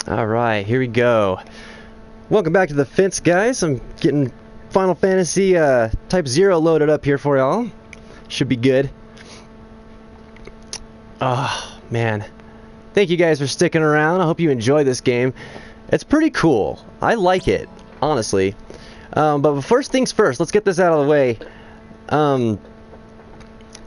Alright, here we go. Welcome back to the fence, guys. I'm getting Final Fantasy Type-0 loaded up here for y'all. Should be good. Oh, man. Thank you guys for sticking around. I hope you enjoy this game. It's pretty cool. I like it, honestly. But first things first, let's get this out of the way.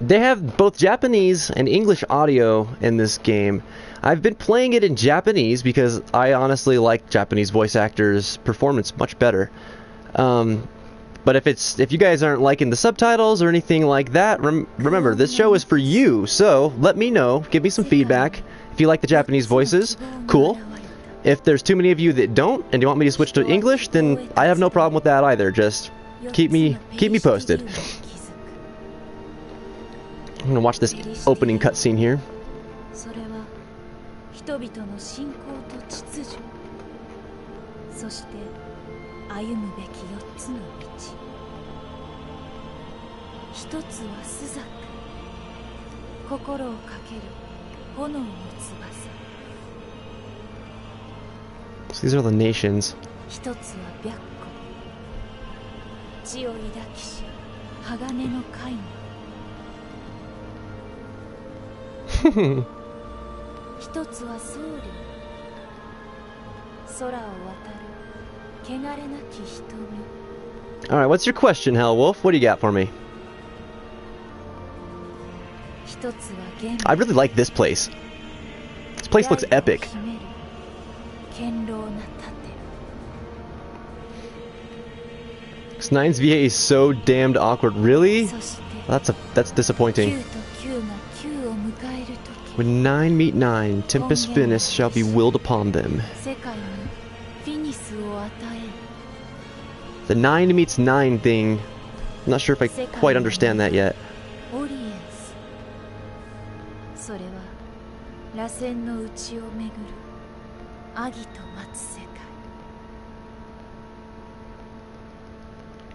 They have both Japanese and English audio in this game. I've been playing it in Japanese because I honestly like Japanese voice actors' performance much better. But if you guys aren't liking the subtitles or anything like that, remember, this show is for you, so let me know, give me some feedback. If you like the Japanese voices, cool. If there's too many of you that don't and you want me to switch to English, then I have no problem with that either. Just keep me posted. I'm gonna watch this opening cutscene here. So these are the nations. Alright, what's your question, Hellwolf? What do you got for me? I really like this place. This place looks epic. Nine's VA is so damned awkward. Really? That's disappointing. When 9 meet 9, Tempest Finis shall be willed upon them. The 9 meets 9 thing, I'm not sure if I quite understand that yet.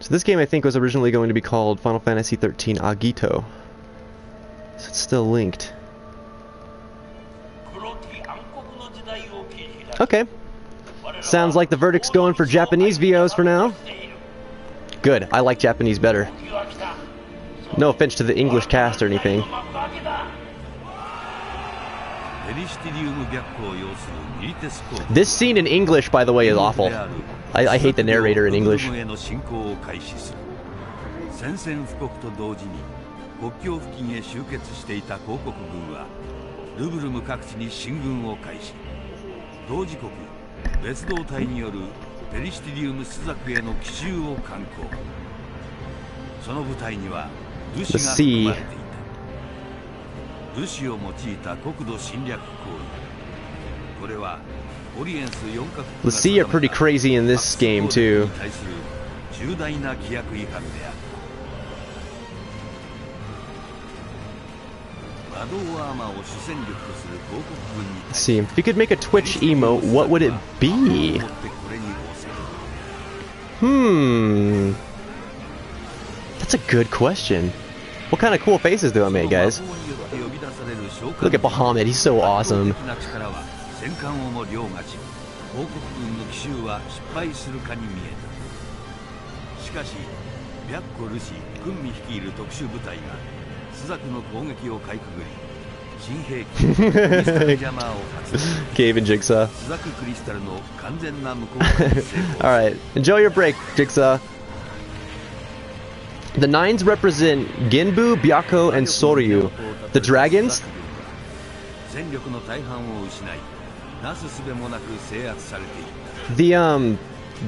So this game I think was originally going to be called Final Fantasy 13 Agito. So it's still linked. Okay. Sounds like the verdict's going for Japanese VOs for now. Good. I like Japanese better. No offense to the English cast or anything. This scene in English, by the way, is awful. I hate the narrator in English. The sea. The sea are pretty crazy in this game too. Let's see, if you could make a Twitch emote, what would it be? That's a good question. What kind of cool faces do I make, guys? Look at Bahamut, he's so awesome. Cave and Jigsaw. Alright, enjoy your break, Jigsaw. The 9s represent Genbu, Byakko, and Soryu. The dragons?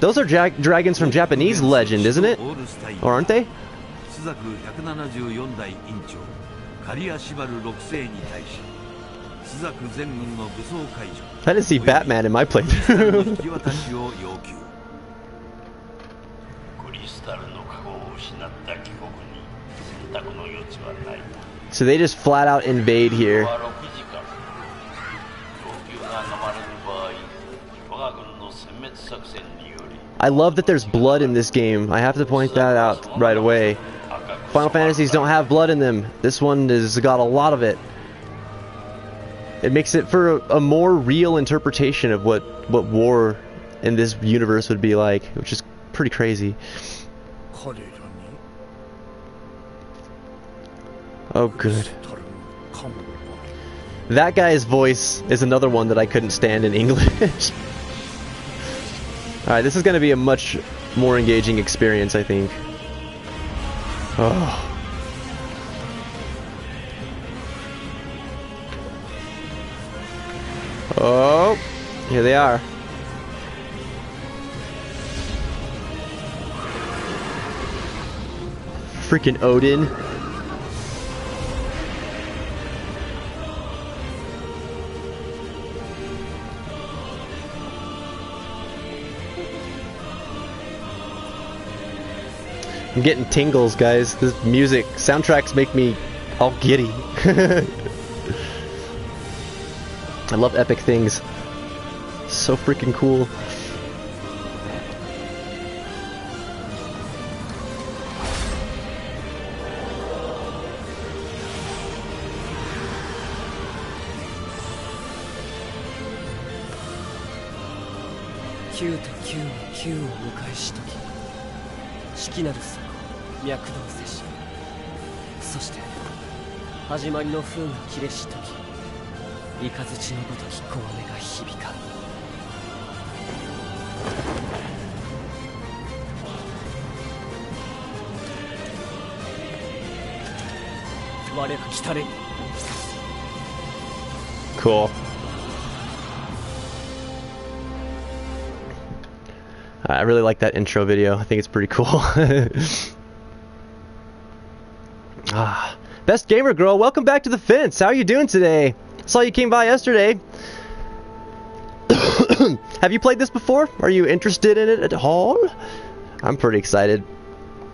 Those are dragons from Japanese legend, isn't it? Or aren't they? I didn't see Batman in my playthrough. So they just flat out invade here. I love that there's blood in this game. I have to point that out right away. Final Fantasies don't have blood in them. This one has got a lot of it. It makes it for a more real interpretation of what war in this universe would be like, which is pretty crazy. Oh, good. That guy's voice is another one that I couldn't stand in English. Alright, this is going to be a much more engaging experience, I think. Oh. Oh, here they are. Freaking Odin. I'm getting tingles, guys. This music, soundtracks make me all giddy. I love epic things. So freaking cool. Cool. I really like that intro video. I think it's pretty cool. Best Gamer Girl, welcome back to the fence. How are you doing today? Saw you came by yesterday. Have you played this before? Are you interested in it at all? I'm pretty excited.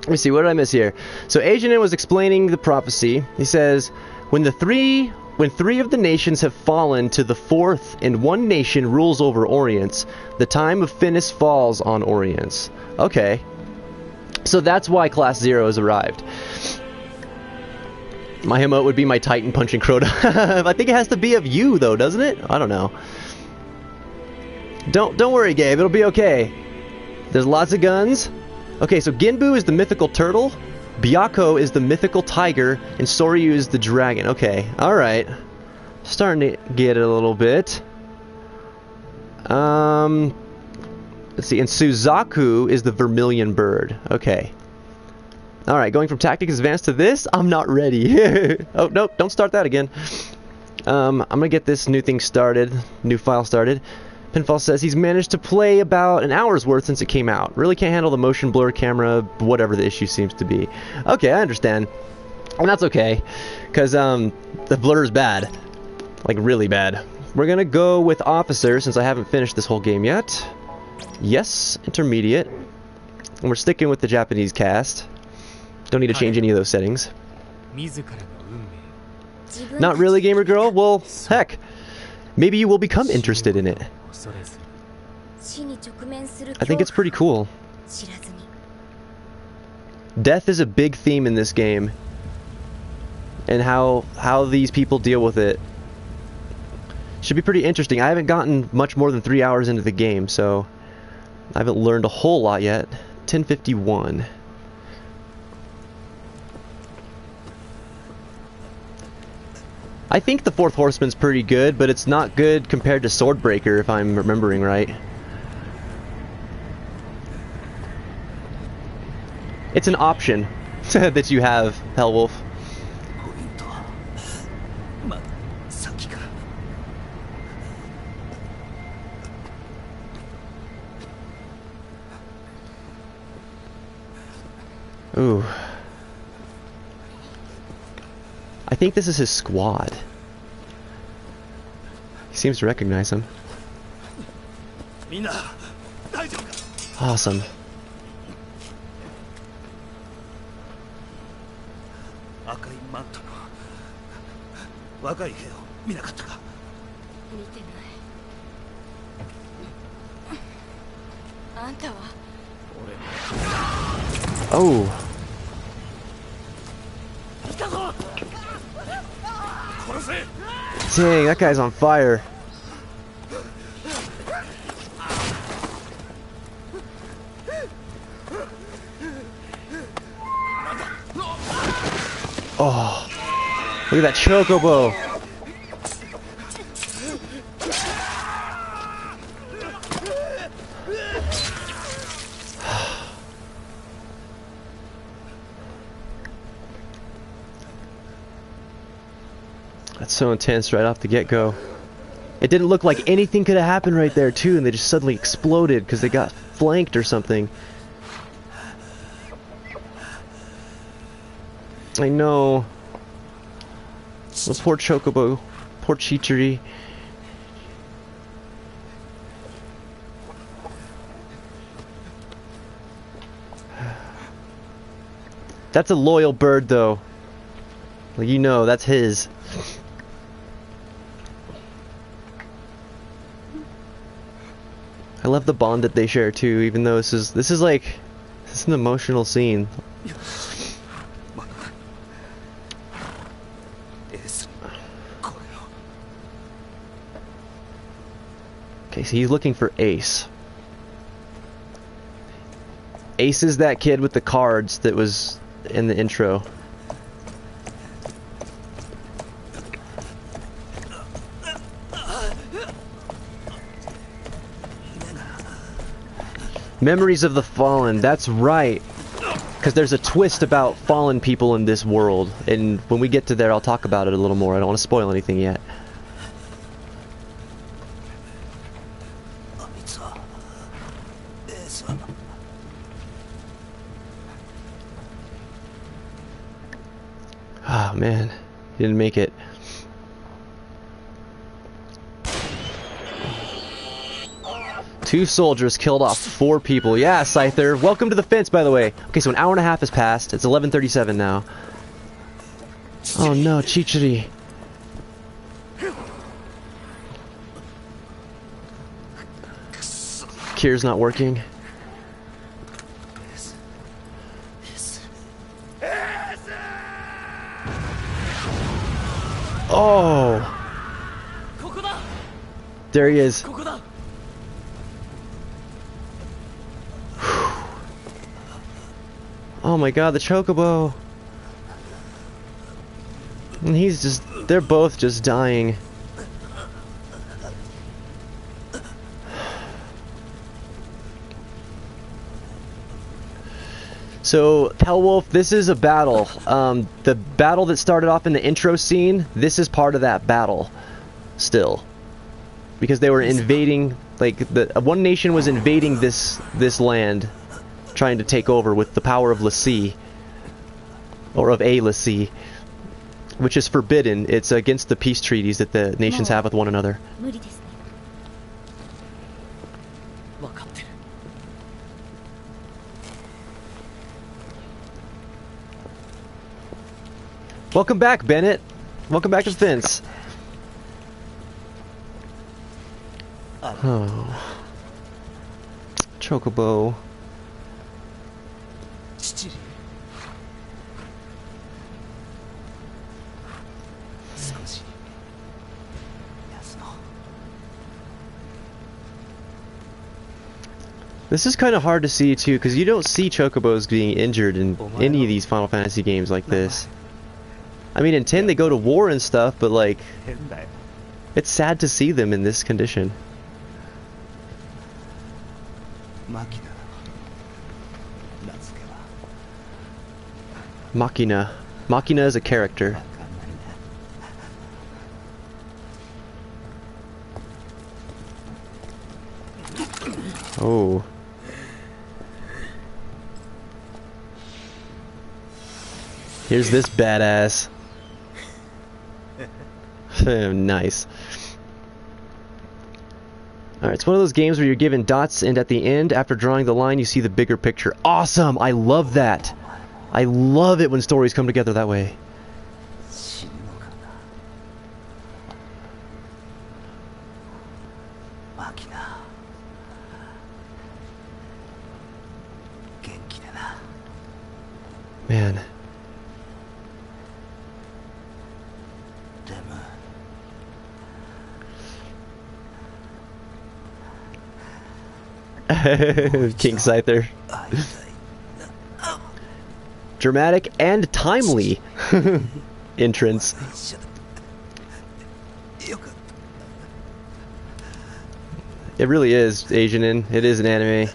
Let me see, what did I miss here? So Agent was explaining the prophecy. He says, when three of the nations have fallen to the fourth and one nation rules over Orients, the time of Finis falls on Orients. Okay. So that's why Class 0 has arrived. My emote would be my Titan punching Crota. I think it has to be of you, though, doesn't it? I don't know. Don't worry, Gabe. It'll be okay. There's lots of guns. Okay, so Ginbu is the mythical turtle, Byakko is the mythical tiger, and Soryu is the dragon. Okay, alright. Starting to get it a little bit. Let's see, and Suzaku is the vermilion bird. Okay. Alright, going from Tactics Advanced to this? I'm not ready. Oh, nope, don't start that again. I'm gonna get this new thing started, new file started. Pinfall says he's managed to play about an hour's worth since it came out. Really can't handle the motion blur camera, whatever the issue seems to be. Okay, I understand. And that's okay, because the blur is bad. Like, really bad. We're gonna go with Officer, since I haven't finished this whole game yet. Yes, Intermediate. And we're sticking with the Japanese cast. Don't need to change any of those settings. Not really, Gamer Girl? Well, heck. Maybe you will become interested in it. I think it's pretty cool. Death is a big theme in this game. And how these people deal with it. Should be pretty interesting. I haven't gotten much more than 3 hours into the game, so I haven't learned a whole lot yet. 1051. I think the Fourth Horseman's pretty good, but it's not good compared to Swordbreaker, if I'm remembering right. It's an option that you have, Hellwolf. Ooh. I think this is his squad. He seems to recognize him. Awesome. Oh. Dang, that guy's on fire. Oh, look at that chocobo. That's so intense right off the get-go. It didn't look like anything could have happened right there too, and they just suddenly exploded because they got flanked or something. I know. The poor chocobo. Poor Chichiri. That's a loyal bird though. Like, you know, that's his. I love the bond that they share too, even though this is an emotional scene. Okay, so he's looking for Ace. Ace is that kid with the cards that was in the intro. Memories of the Fallen, that's right. Because there's a twist about fallen people in this world. And when we get to there, I'll talk about it a little more. I don't want to spoil anything yet. Oh man, didn't make it. Two soldiers killed off 4 people. Yeah, Scyther. Welcome to the fence, by the way. Okay, so an hour and a half has passed. It's 11:37 now. Oh no, Chichiri. Cure's not working. Oh! There he is. Oh my god, the chocobo. And he's just, they're both just dying. So, Hellwolf, this is a battle. The battle that started off in the intro scene, this is part of that battle. Still. Because they were invading, like, one nation was invading this land, trying to take over with the power of Lassie. Or of a Lassie. Which is forbidden. It's against the peace treaties that the nations have with one another. Welcome back, Bennett. Welcome back to the fence. Oh. Chocobo. This is kind of hard to see too, because you don't see chocobos being injured in any of these Final Fantasy games like this. I mean, in 10 they go to war and stuff, but like, it's sad to see them in this condition. Machina. Machina is a character. Oh. Here's this badass. Nice. Alright, it's one of those games where you're given dots and at the end, after drawing the line, you see the bigger picture. Awesome! I love that! I love it when stories come together that way. Man. King Scyther. Dramatic and timely entrance. It really is Asian. It is an anime.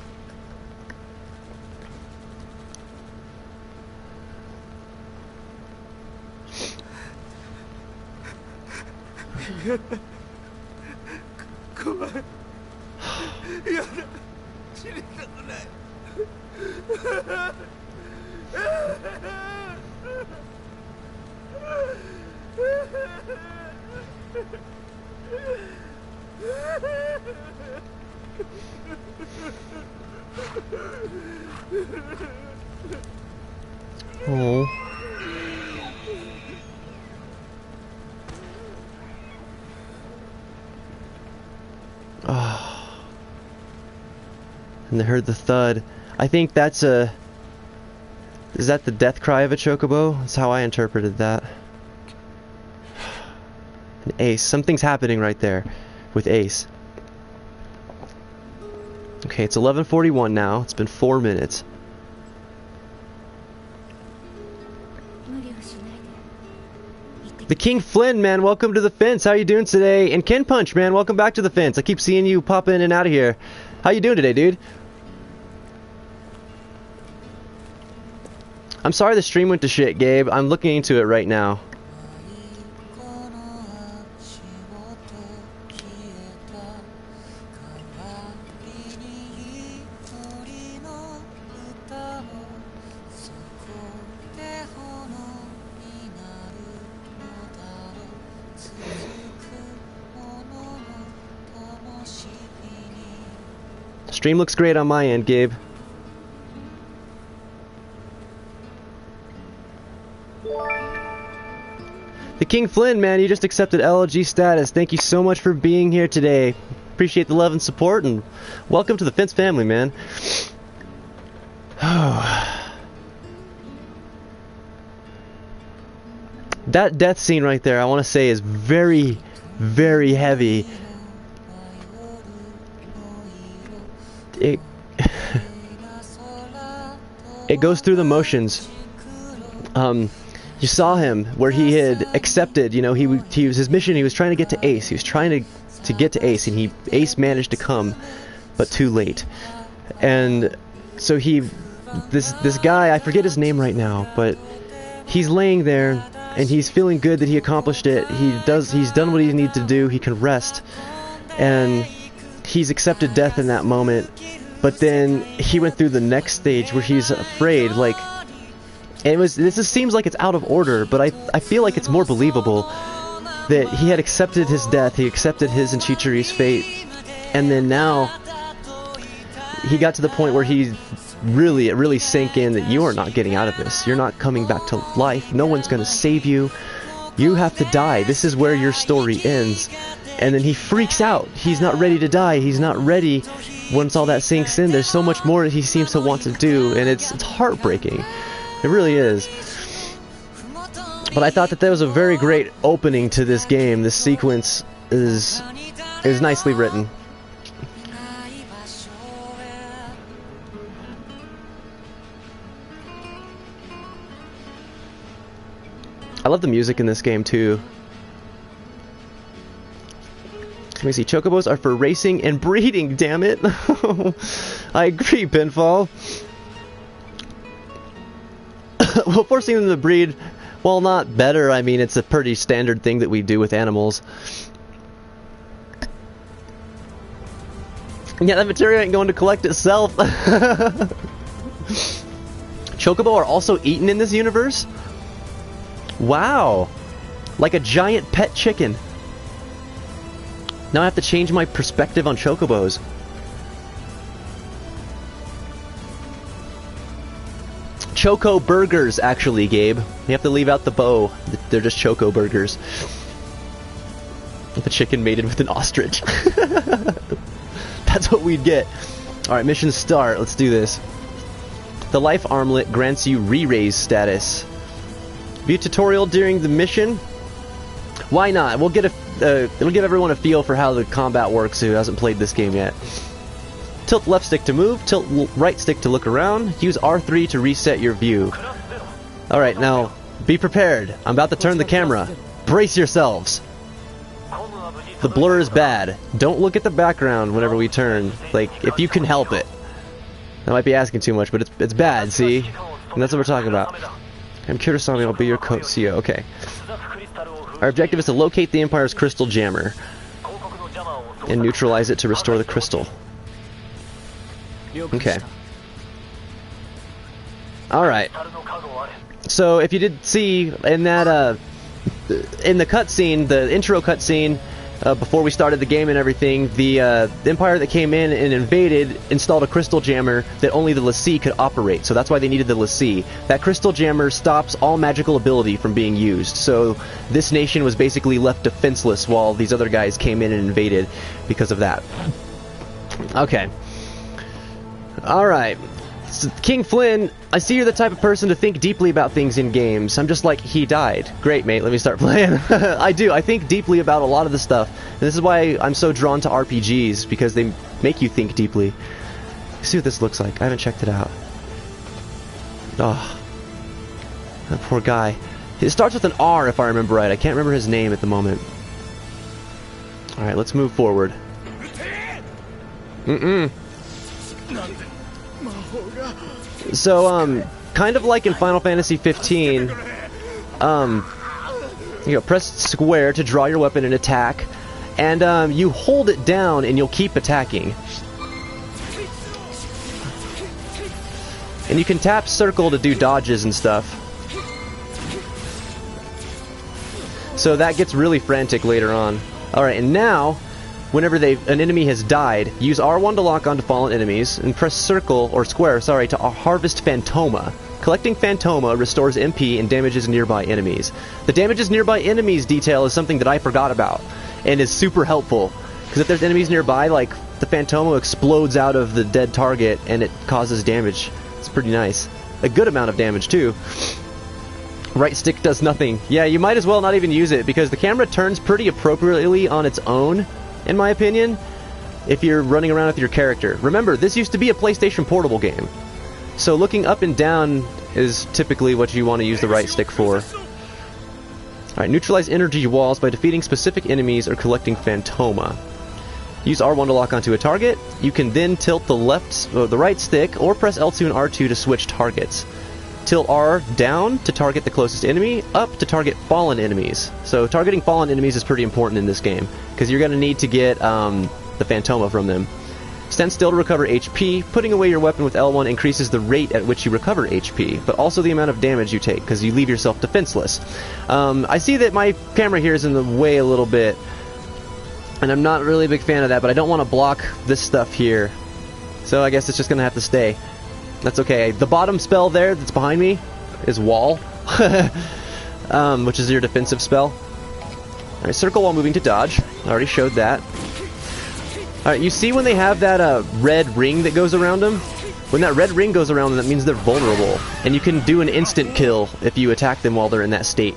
Oh. Oh. And they heard the thud. I think that's a... Is that the death cry of a chocobo? That's how I interpreted that. An ace. Something's happening right there with Ace. Okay, it's 11:41 now. It's been 4 minutes. The King Flynn, man, welcome to the fence. How you doing today? And Ken Punch, man, welcome back to the fence. I keep seeing you pop in and out of here. How you doing today, dude? I'm sorry the stream went to shit, Gabe. I'm looking into it right now. Stream looks great on my end, Gabe. The King Flynn, man, you just accepted LLG status. Thank you so much for being here today. Appreciate the love and support, and welcome to the Fence family, man. That death scene right there, I want to say, is very, very heavy. It goes through the motions. You saw him where he had accepted, you know, he was his mission. He was trying to get to Ace. He was trying to get to Ace, and Ace managed to come, but too late. And so this guy, I forget his name right now, but he's laying there and he's feeling good that he accomplished it. He's done what he needs to do. He can rest, and he's accepted death in that moment. But then he went through the next stage where he's afraid, like, and this just seems like it's out of order, but I feel like it's more believable that he had accepted his death, he accepted his and Chichiri's fate, and then now he got to the point where it really sank in that you are not getting out of this. You're not coming back to life. No one's going to save you. You have to die. This is where your story ends. And then he freaks out. He's not ready to die. He's not ready. Once all that sinks in, there's so much more that he seems to want to do, and it's heartbreaking. It really is. But I thought that was a very great opening to this game. This sequence is nicely written. I love the music in this game too. Let me see. Chocobos are for racing and breeding, damn it. I agree, Pinfall. Well, forcing them to breed, well, not better. I mean, it's a pretty standard thing that we do with animals. Yeah, that material ain't going to collect itself. Chocobo are also eaten in this universe? Wow. Like a giant pet chicken. Now I have to change my perspective on chocobos. Choco burgers, actually, Gabe. You have to leave out the bow. They're just choco burgers. The chicken mated with an ostrich. That's what we'd get. Alright, mission start. Let's do this. The life armlet grants you re-raise status. View tutorial during the mission. Why not? We'll get it'll give everyone a feel for how the combat works who hasn't played this game yet. Tilt left stick to move, tilt right stick to look around, use R3 to reset your view. Alright, now, be prepared. I'm about to turn the camera. Brace yourselves. The blur is bad. Don't look at the background whenever we turn. Like, if you can help it. I might be asking too much, but it's bad, see? And that's what we're talking about. I'm Kurosami, I'll be your CEO. Okay. Our objective is to locate the Empire's crystal jammer and neutralize it to restore the crystal. Okay. Alright. So, if you did see in that, in the cutscene, the intro cutscene, before we started the game and everything, the Empire that came in and invaded installed a crystal jammer that only the L'Cie could operate. So that's why they needed the L'Cie. That crystal jammer stops all magical ability from being used. So this nation was basically left defenseless while these other guys came in and invaded because of that. Okay. Alright. So, King Flynn, I see you're the type of person to think deeply about things in games. I'm just like, he died. Great, mate, let me start playing. I do. I think deeply about a lot of the stuff. And this is why I'm so drawn to RPGs, because they make you think deeply. Let's see what this looks like. I haven't checked it out. Oh, that poor guy. It starts with an R, if I remember right. I can't remember his name at the moment. Alright, let's move forward. So, kind of like in Final Fantasy 15, press square to draw your weapon and attack, and you hold it down and you'll keep attacking. And you can tap circle to do dodges and stuff. So that gets really frantic later on. Alright, and now, whenever an enemy has died, use R1 to lock onto fallen enemies, and press circle, or square, sorry, to harvest Phantoma. Collecting Phantoma restores MP and damages nearby enemies. The damages nearby enemies detail is something that I forgot about, and is super helpful. Because if there's enemies nearby, like, the Phantoma explodes out of the dead target, and it causes damage. It's pretty nice. A good amount of damage, too. Right stick does nothing. Yeah, you might as well not even use it, because the camera turns pretty appropriately on its own, in my opinion, if you're running around with your character. Remember, this used to be a PlayStation Portable game. So looking up and down is typically what you want to use the right stick for. Alright, neutralize energy walls by defeating specific enemies or collecting Phantoma. Use R1 to lock onto a target. You can then tilt the right stick, or press L2 and R2 to switch targets. Tilt R down to target the closest enemy, up to target fallen enemies. So targeting fallen enemies is pretty important in this game, because you're going to need to get the Phantoma from them. Stand still to recover HP. Putting away your weapon with L1 increases the rate at which you recover HP, but also the amount of damage you take, because you leave yourself defenseless. I see that my camera here is in the way a little bit, and I'm not really a big fan of that, but I don't want to block this stuff here. So I guess it's just going to have to stay. That's okay. The bottom spell there that's behind me is Wall, which is your defensive spell. Alright, circle while moving to dodge. I already showed that. Alright, you see when they have that red ring that goes around them? When that red ring goes around them, that means they're vulnerable. And you can do an instant kill if you attack them while they're in that state.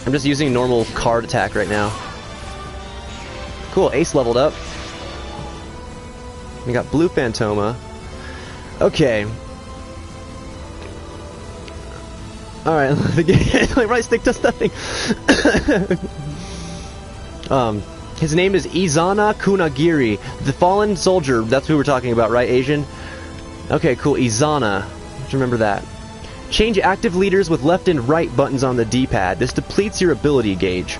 I'm just using normal card attack right now. Cool, Ace leveled up. We got blue Phantoma. Okay. Alright, the right stick does nothing. His name is Izana Kunagiri, the fallen soldier. That's who we're talking about, right, Asian? Okay, cool, Izana. Just remember that. Change active leaders with left and right buttons on the D-pad. This depletes your ability gauge.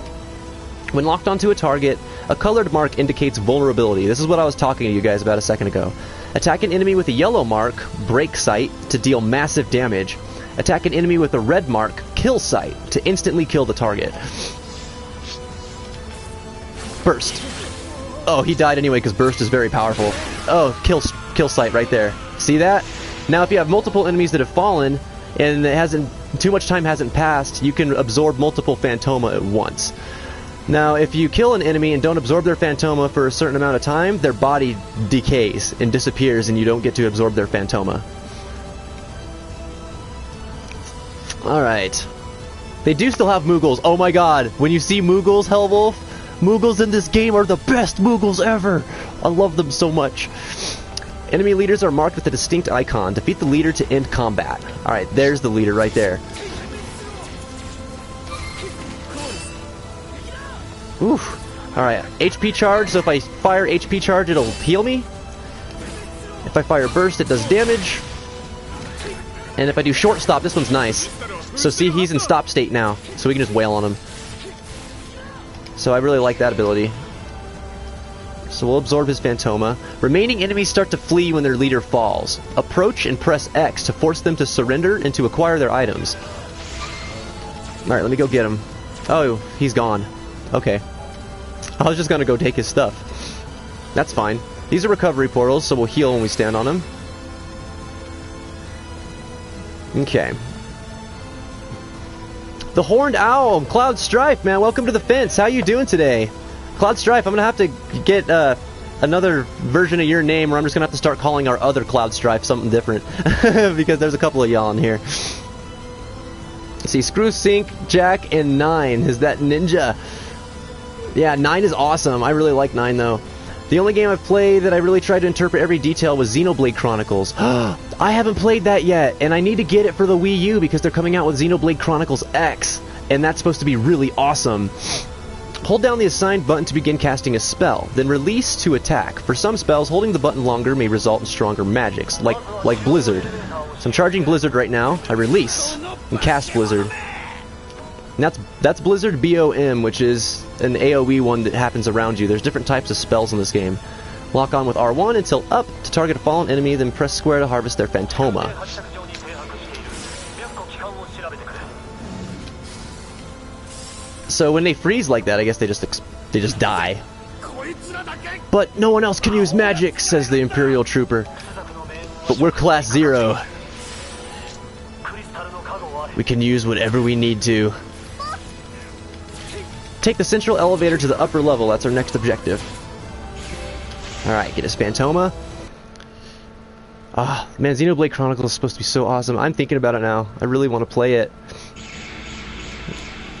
When locked onto a target, a colored mark indicates vulnerability. This is what I was talking to you guys about a second ago. Attack an enemy with a yellow mark, break sight, to deal massive damage. Attack an enemy with a red mark, kill sight, to instantly kill the target. Burst. Oh, he died anyway because burst is very powerful. Oh, kill sight right there. See that? Now if you have multiple enemies that have fallen, and too much time hasn't passed, you can absorb multiple Phantoma at once. Now, if you kill an enemy and don't absorb their Phantoma for a certain amount of time, their body decays and disappears and you don't get to absorb their Phantoma. Alright. They do still have Moogles. Oh my god. When you see Moogles, Hellwolf, Moogles in this game are the best Moogles ever. I love them so much. Enemy leaders are marked with a distinct icon. Defeat the leader to end combat. Alright, there's the leader right there. Oof. Alright, HP charge, so if I fire HP charge, it'll heal me. If I fire burst, it does damage. And if I do short stop, this one's nice. So see, he's in stop state now, so we can just wail on him. So I really like that ability. So we'll absorb his Phantoma. Remaining enemies start to flee when their leader falls. Approach and press X to force them to surrender and to acquire their items. Alright, let me go get him. Oh, he's gone. Okay. I was just gonna go take his stuff. That's fine. These are recovery portals, so we'll heal when we stand on them. Okay. The Horned Owl, Cloud Strife, man, welcome to the fence. How you doing today? Cloud Strife, I'm gonna have to get another version of your name, or I'm just gonna have to start calling our other Cloud Strife something different. Because there's a couple of y'all in here. Let's see, Screw, Sync, Jack, and 9. Is that Ninja? Yeah, 9 is awesome. I really like 9, though. The only game I've played that I really tried to interpret every detail was Xenoblade Chronicles. I haven't played that yet, and I need to get it for the Wii U because they're coming out with Xenoblade Chronicles X, and that's supposed to be really awesome. Hold down the assigned button to begin casting a spell, then release to attack. For some spells, holding the button longer may result in stronger magics, like Blizzard. So I'm charging Blizzard right now. I release and cast Blizzard. And that's Blizzard BOM, which is an AoE one that happens around you. There's different types of spells in this game. Lock on with R1 until up to target a fallen enemy, then press square to harvest their Phantoma. So when they freeze like that, I guess they just die. But no one else can use magic, says the Imperial Trooper. But we're class 0. We can use whatever we need to. Take the central elevator to the upper level. That's our next objective. Alright, get his Phantoma. Ah, man, Xenoblade Chronicles is supposed to be so awesome. I'm thinking about it now. I really want to play it.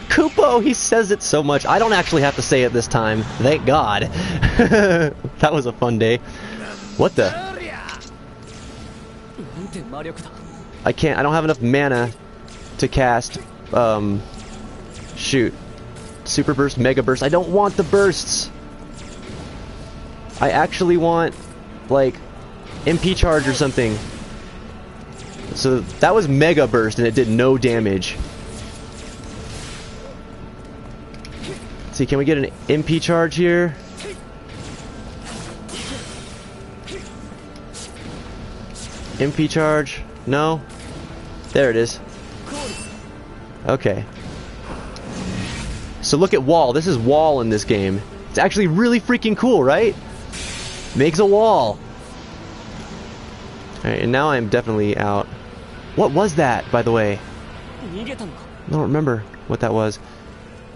Kupo, he says it so much. I don't actually have to say it this time. Thank God. That was a fun day. What the? I can't. I don't have enough mana to cast. Shoot. Super Burst, Mega Burst. I don't want the bursts. I actually want, like, MP Charge or something. So that was Mega Burst and it did no damage. Let's see, can we get an MP Charge here? MP Charge? No? There it is. Okay. So look at wall. This is wall in this game. It's actually really freaking cool, right? Makes a wall. Alright, and now I'm definitely out. What was that, by the way? I don't remember what that was.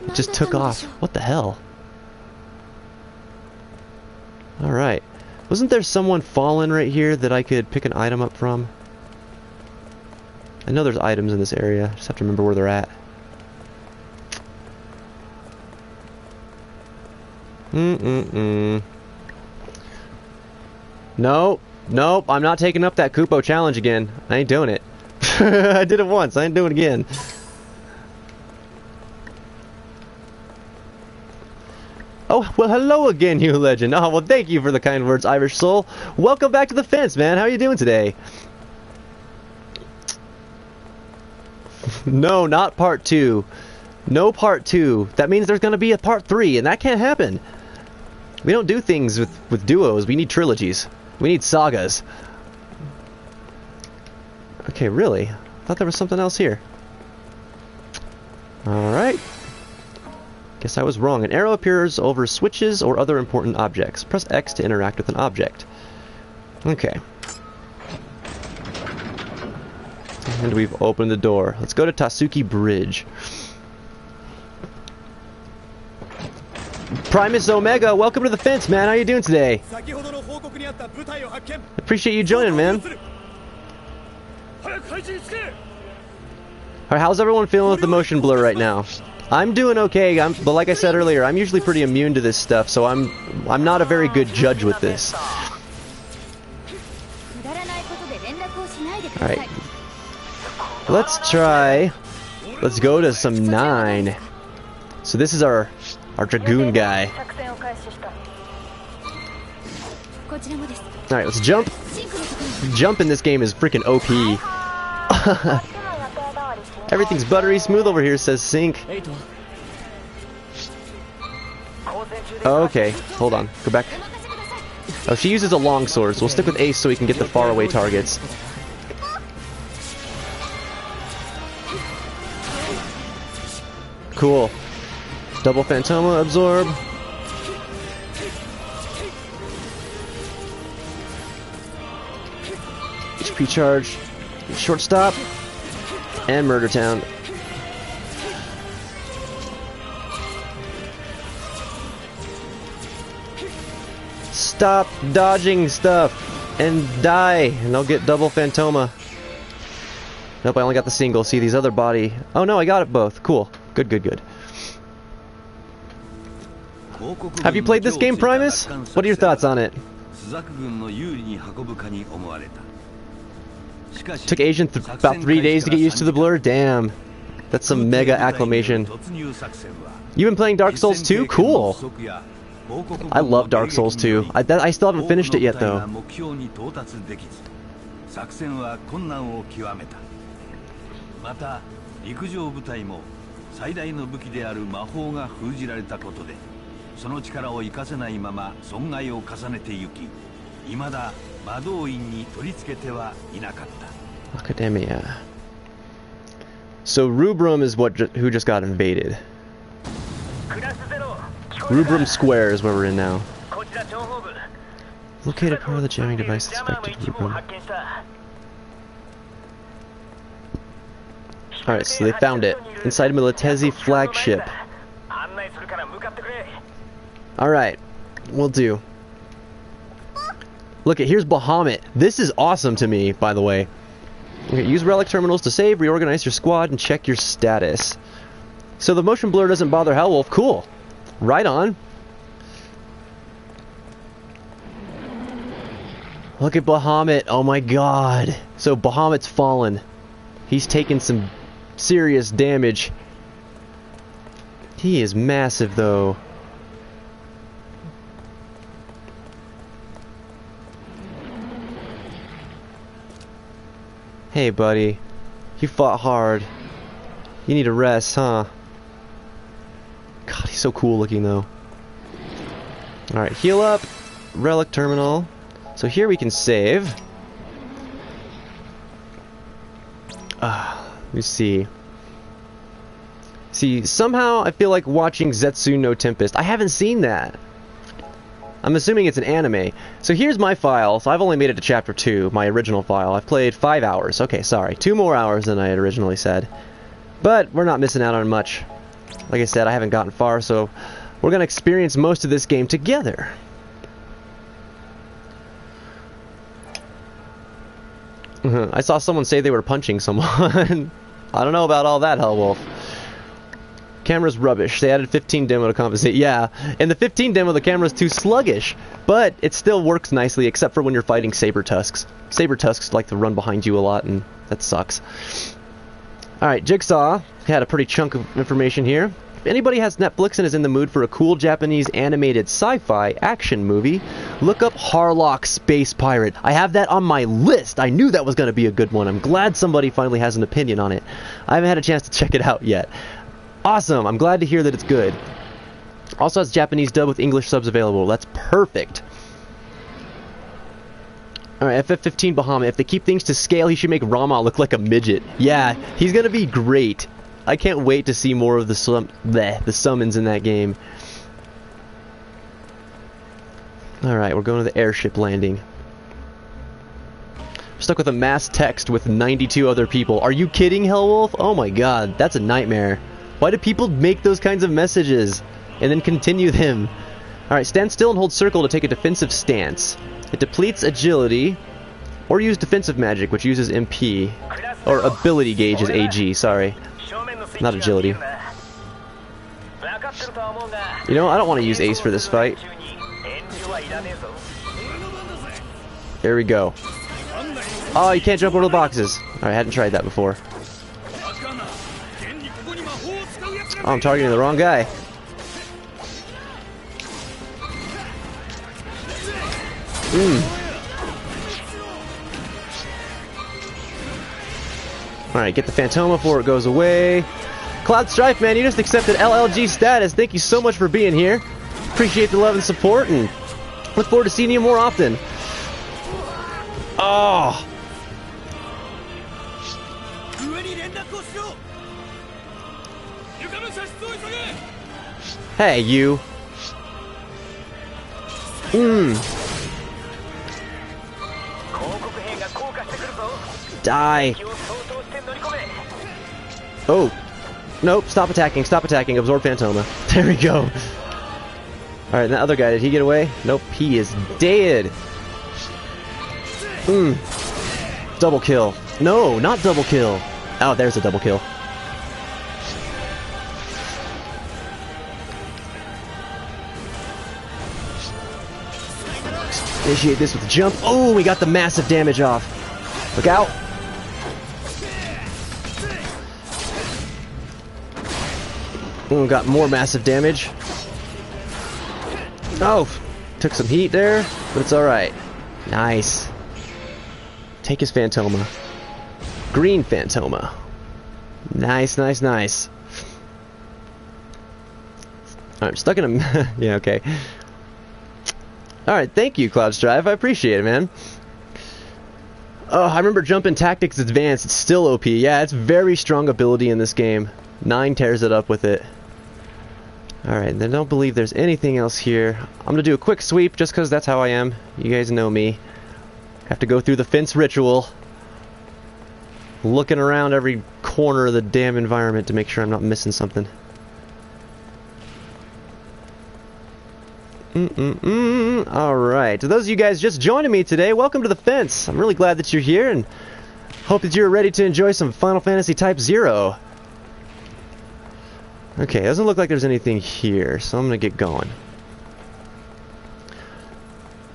It just took off. What the hell? Alright. Wasn't there someone fallen right here that I could pick an item up from? I know there's items in this area. I just have to remember where they're at. Nope. Nope. I'm not taking up that Kupo challenge again. I ain't doing it. I did it once. I ain't doing it again. Oh, well, hello again, you legend. Oh, well, thank you for the kind words, Irish Soul. Welcome back to the fence, man. How are you doing today? No, not part 2. No part 2. That means there's going to be a part 3, and that can't happen. We don't do things with duos. We need trilogies. We need sagas. Okay, really? I thought there was something else here. Alright. Guess I was wrong. An arrow appears over switches or other important objects. Press X to interact with an object. Okay. And we've opened the door. Let's go to Tatsuki Bridge. Primus Omega, welcome to the fence, man. How you doing today? Appreciate you joining, man. Alright, how's everyone feeling with the motion blur right now? I'm doing okay, but like I said earlier, I'm usually pretty immune to this stuff, so I'm not a very good judge with this. Alright. Let's go to some 9. So this is our Dragoon guy. Alright, let's jump. Jump in this game is freaking OP. Everything's buttery smooth over here, says Sync. Oh, okay, hold on. Go back. Oh, she uses a long sword, so we'll stick with Ace so we can get the faraway targets. Cool. Double Phantoma absorb. HP charge. Shortstop. And Murder Town. Stop dodging stuff and die, and I'll get double Phantoma. Nope, I only got the single. See these other body. Oh no, I got it both. Cool. Good, good, good. Have you played this game, Primus? What are your thoughts on it? Took Asian about 3 days to get used to the blur? Damn. That's some mega acclamation. You've been playing Dark Souls 2? Cool. I love Dark Souls 2. I still haven't finished it yet, though. Academia. So Rubrum is who just got invaded. Rubrum Square is where we're in now. Locate a part of the jamming device that's affected Rubrum. Alright, so they found it. Inside a Militesi flagship. Alright, we'll do. Look, here's Bahamut. This is awesome to me, by the way. Okay, use relic terminals to save, reorganize your squad, and check your status. So the motion blur doesn't bother Hellwolf. Cool. Right on. Look at Bahamut. Oh my god. So Bahamut's fallen. He's taken some serious damage. He is massive, though. Hey, buddy. You fought hard. You need a rest, huh? God, he's so cool looking, though. Alright, heal up. Relic terminal. So here we can save. Let me see. See, somehow I feel like watching Zetsu no Tempest. I haven't seen that. I'm assuming it's an anime. So here's my file. So I've only made it to chapter 2, my original file. I've played 5 hours. Okay, sorry. 2 more hours than I had originally said. But we're not missing out on much. Like I said, I haven't gotten far, so we're going to experience most of this game together. I saw someone say they were punching someone. I don't know about all that, Hellwolf. Camera's rubbish. They added 15 demo to compensate. Yeah, in the 15 demo, the camera's too sluggish. But it still works nicely, except for when you're fighting Saber Tusks. Saber Tusks like to run behind you a lot, and that sucks. Alright, Jigsaw had a pretty chunk of information here. If anybody has Netflix and is in the mood for a cool Japanese animated sci-fi action movie, look up Harlock Space Pirate. I have that on my list. I knew that was going to be a good one. I'm glad somebody finally has an opinion on it. I haven't had a chance to check it out yet. Awesome. I'm glad to hear that it's good. Also has Japanese dub with English subs available. That's perfect. Alright, FF15 Bahamut. If they keep things to scale, he should make Rama look like a midget. Yeah, he's gonna be great. I can't wait to see more of the summons in that game. Alright, we're going to the airship landing. We're stuck with a mass text with 92 other people. Are you kidding, Hellwolf? Oh my god, that's a nightmare. Why do people make those kinds of messages and then continue them? Alright, stand still and hold circle to take a defensive stance. It depletes agility, or use defensive magic, which uses MP. Or ability gauge is AG, sorry. Not agility. You know, I don't want to use Ace for this fight. There we go. Oh, you can't jump over the boxes. Alright, I hadn't tried that before. Oh, I'm targeting the wrong guy. Alright, get the Phantoma before it goes away. Cloud Strife, man, you just accepted LLG status. Thank you so much for being here. Appreciate the love and support, and look forward to seeing you more often. Oh! Hey, you. Die. Oh. Nope, stop attacking, absorb Phantoma. There we go. Alright, that other guy, did he get away? Nope, he is dead. Double kill. No, not double kill. Oh, there's a double kill. Initiate this with a jump. Oh, we got the massive damage off. Look out. Oh, got more massive damage. Oh, took some heat there, but it's alright. Nice. Take his Phantoma. Green Phantoma. Nice, nice, nice. I'm stuck in a... yeah, okay. Alright, thank you, Cloud Strive. I appreciate it, man. Oh, I remember Jumpin' Tactics Advanced. It's still OP. Yeah, it's very strong ability in this game. 9 tears it up with it. Alright, then I don't believe there's anything else here. I'm gonna do a quick sweep just because that's how I am. You guys know me. Have to go through the fence ritual. Looking around every corner of the damn environment to make sure I'm not missing something. Alright, to those of you guys just joining me today, welcome to the fence. I'm really glad that you're here and hope that you're ready to enjoy some Final Fantasy Type-0. Okay, doesn't look like there's anything here, so I'm gonna get going.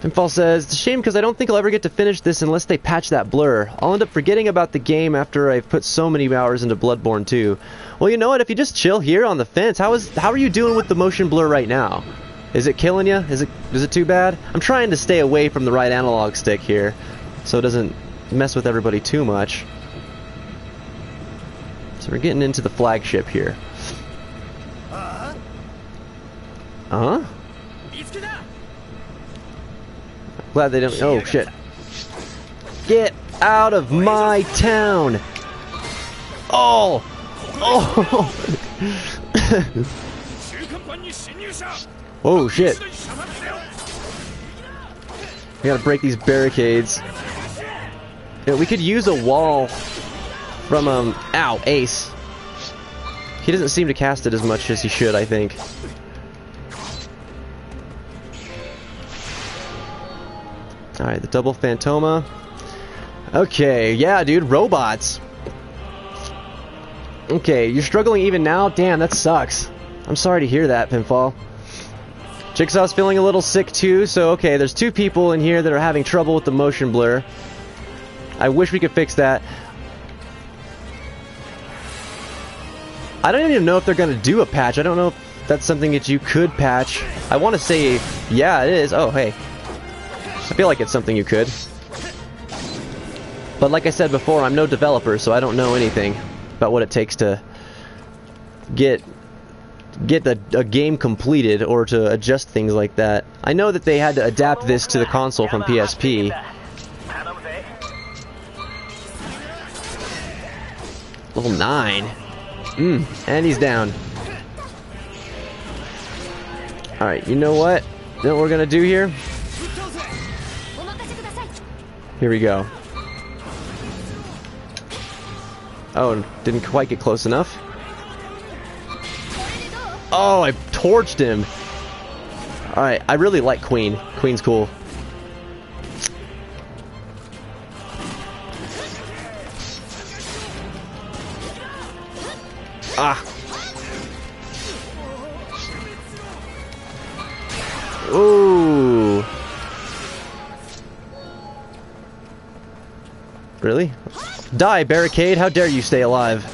Pinfall says, it's a shame because I don't think I'll ever get to finish this unless they patch that blur. I'll end up forgetting about the game after I've put so many hours into Bloodborne 2. Well, you know what, if you just chill here on the fence, how are you doing with the motion blur right now? Is it killing you? Is it too bad? I'm trying to stay away from the right analog stick here, so it doesn't mess with everybody too much. So we're getting into the flagship here. Glad they don't. Oh shit! Get out of my town! Oh! Oh! Oh shit! We gotta break these barricades. Yeah, we could use a wall from ow, Ace. He doesn't seem to cast it as much as he should, I think. Alright, the double Phantoma. Okay, yeah, dude, robots. Okay, you're struggling even now? Damn, that sucks. I'm sorry to hear that, Pinfall. Jigsaw's feeling a little sick too, so okay, there's 2 people in here that are having trouble with the motion blur. I wish we could fix that. I don't even know if they're gonna do a patch. I don't know if that's something that you could patch. I want to say, yeah, it is. Oh, hey. I feel like it's something you could. But like I said before, I'm no developer, so I don't know anything about what it takes to get a game completed or to adjust things like that. I know that they had to adapt this to the console from PSP. Level 9. And he's down. Alright, you know what? You know what we're gonna do here? Here we go. Oh, didn't quite get close enough. Oh, I torched him. Alright, I really like Queen. Queen's cool. Ah. Ooh. Really? Die, barricade! How dare you stay alive?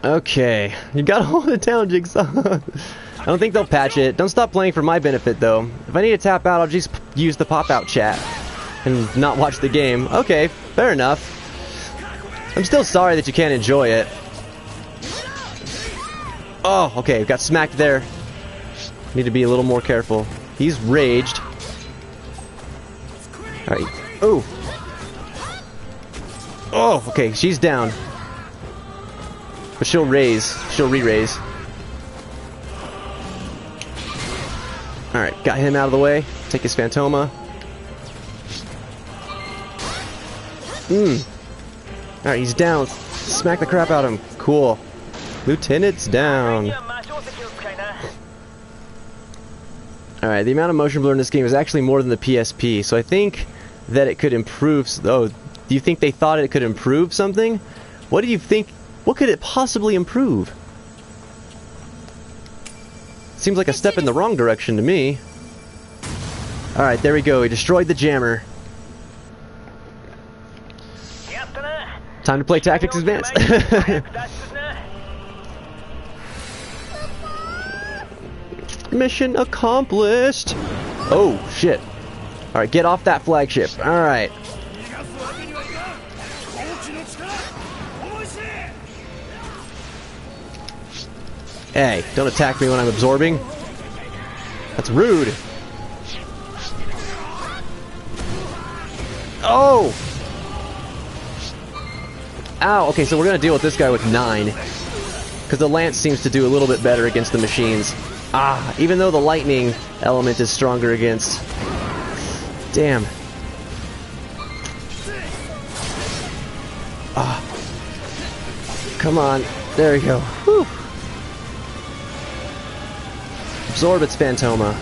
Okay, you gotta hold it down, Jigsaw. I don't think they'll patch it. Don't stop playing for my benefit, though. If I need to tap out, I'll just use the pop-out chat and not watch the game. Okay, fair enough. I'm still sorry that you can't enjoy it. Oh, okay, got smacked there. Need to be a little more careful. He's raged. Alright. Oh! Oh, okay, she's down. But she'll raise. She'll re-raise. Alright, got him out of the way. Take his Phantoma. Alright, he's down. Smack the crap out of him. Cool. Lieutenant's down. Alright, the amount of motion blur in this game is actually more than the PSP, so I think that it could improve. Oh, do you think they thought it could improve something? What do you think? What could it possibly improve? Seems like a step in the wrong direction to me. Alright, there we go. He destroyed the jammer. Time to play Tactics Advanced. Mission accomplished. Oh, shit. Alright, get off that flagship. Alright. Hey, don't attack me when I'm absorbing. That's rude. Oh! Ow, okay, so we're gonna deal with this guy with 9. Because the lance seems to do a little bit better against the machines. Ah, even though the lightning element is stronger against... Damn. Ah. Come on. There we go. Whew. Absorb its Phantoma.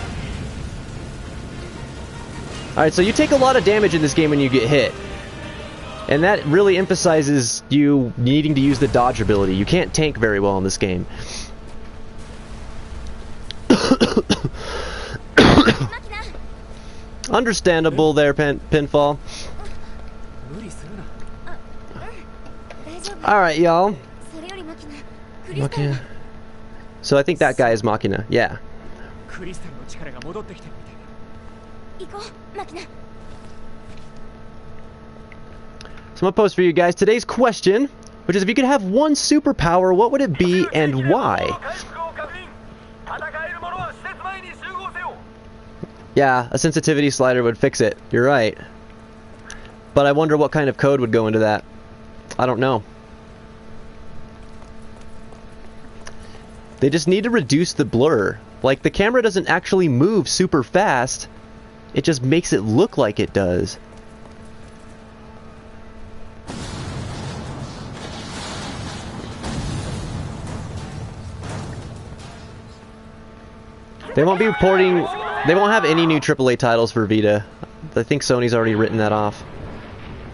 Alright, so you take a lot of damage in this game when you get hit. And that really emphasizes you needing to use the dodge ability. You can't tank very well in this game. Understandable there, Pinfall. Alright, y'all. Machina. So I think that guy is Machina, yeah. So I'm gonna post for you guys today's question, which is if you could have one superpower, what would it be and why? Yeah, a sensitivity slider would fix it. You're right. But I wonder what kind of code would go into that. I don't know. They just need to reduce the blur. Like, the camera doesn't actually move super fast. It just makes it look like it does. They won't be porting... They won't have any new AAA titles for Vita. I think Sony's already written that off.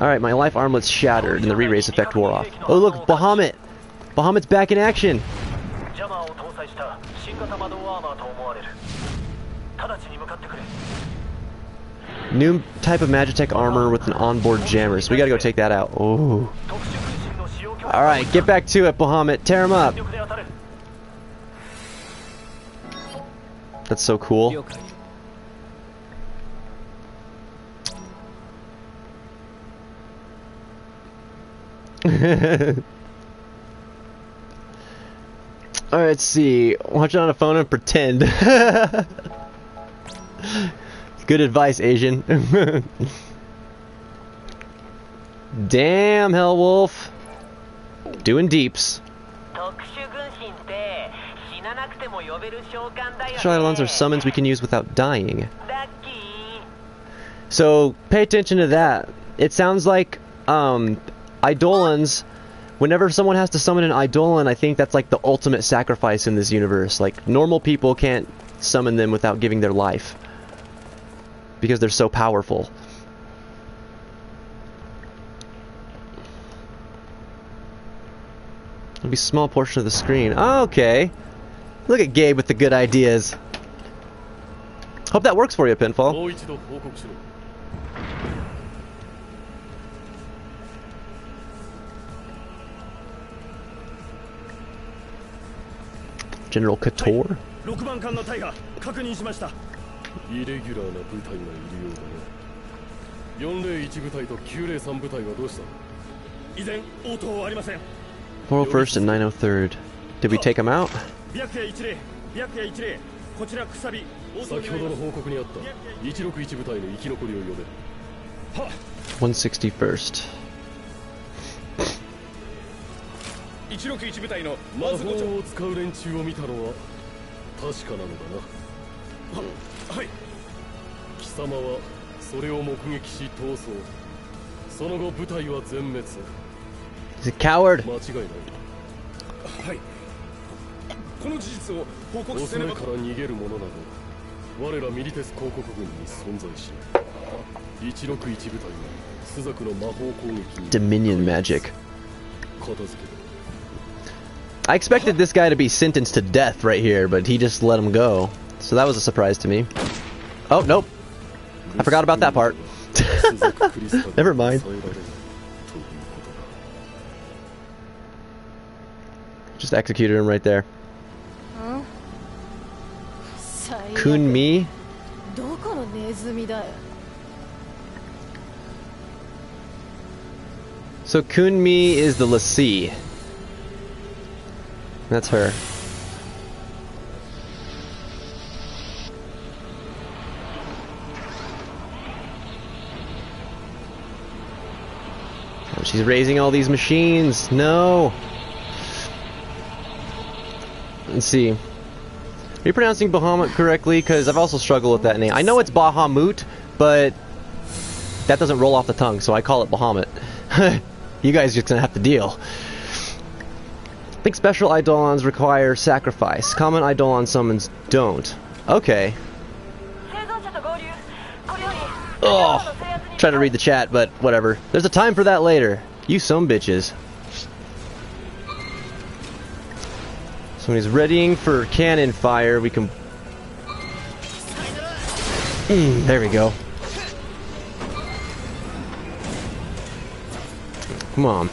Alright, my life armlet's shattered and the re-raise effect wore off. Oh look, Bahamut! Bahamut's back in action! New type of Magitech armor with an onboard jammer, so we gotta go take that out. Oh. Alright, get back to it, Bahamut. Tear him up! That's so cool. Alright, let's see. Watch it on a phone and pretend. Good advice, Asian. Damn, Hellwolf. Doing deeps. Eidolons are summons we can use without dying. So, pay attention to that. It sounds like, Eidolons, whenever someone has to summon an Eidolon, I think that's like the ultimate sacrifice in this universe. Like, normal people can't summon them without giving their life. Because they're so powerful. It'll be a small portion of the screen. Oh, okay. Look at Gabe with the good ideas. Hope that works for you, Pinfall. General Couture? 6番艦の隊が確認しました。イレギュラーな部隊がいるようだね。401部隊と903部隊はどうした？依然応答はありません。401st and 903rd. Did we take them out? 白夜10、白夜10、こちらくさび。先ほどの報告にあった161部隊の生き残りを呼べ。はっ。161st. 161部隊の魔法を使う連中を見たのは確かなのだな。はい。貴様はそれを目撃し逃走。その後部隊は全滅。He's a coward. 間違いない。はい。この事実を報告せねば。から逃げる者など我らミリテス公国軍に存在しない。161部隊がスザクの魔法攻撃に Dominion magic. 片付ける。I expected this guy to be sentenced to death right here, but he just let him go. So that was a surprise to me. Oh, nope. I forgot about that part. Never mind. Just executed him right there. Kunmi? So Kunmi is the Lassie. That's her. Oh, she's raising all these machines. No. Let's see. Are you pronouncing Bahamut correctly? Because I've also struggled with that name. I know it's Bahamut, but that doesn't roll off the tongue, so I call it Bahamut. You guys are just gonna have to deal. I think special Eidolons require sacrifice. Common Eidolon summons don't. Okay. Oh, try to read the chat, but whatever. There's a time for that later. You some bitches. So when he's readying for cannon fire, we can... there we go. Come on.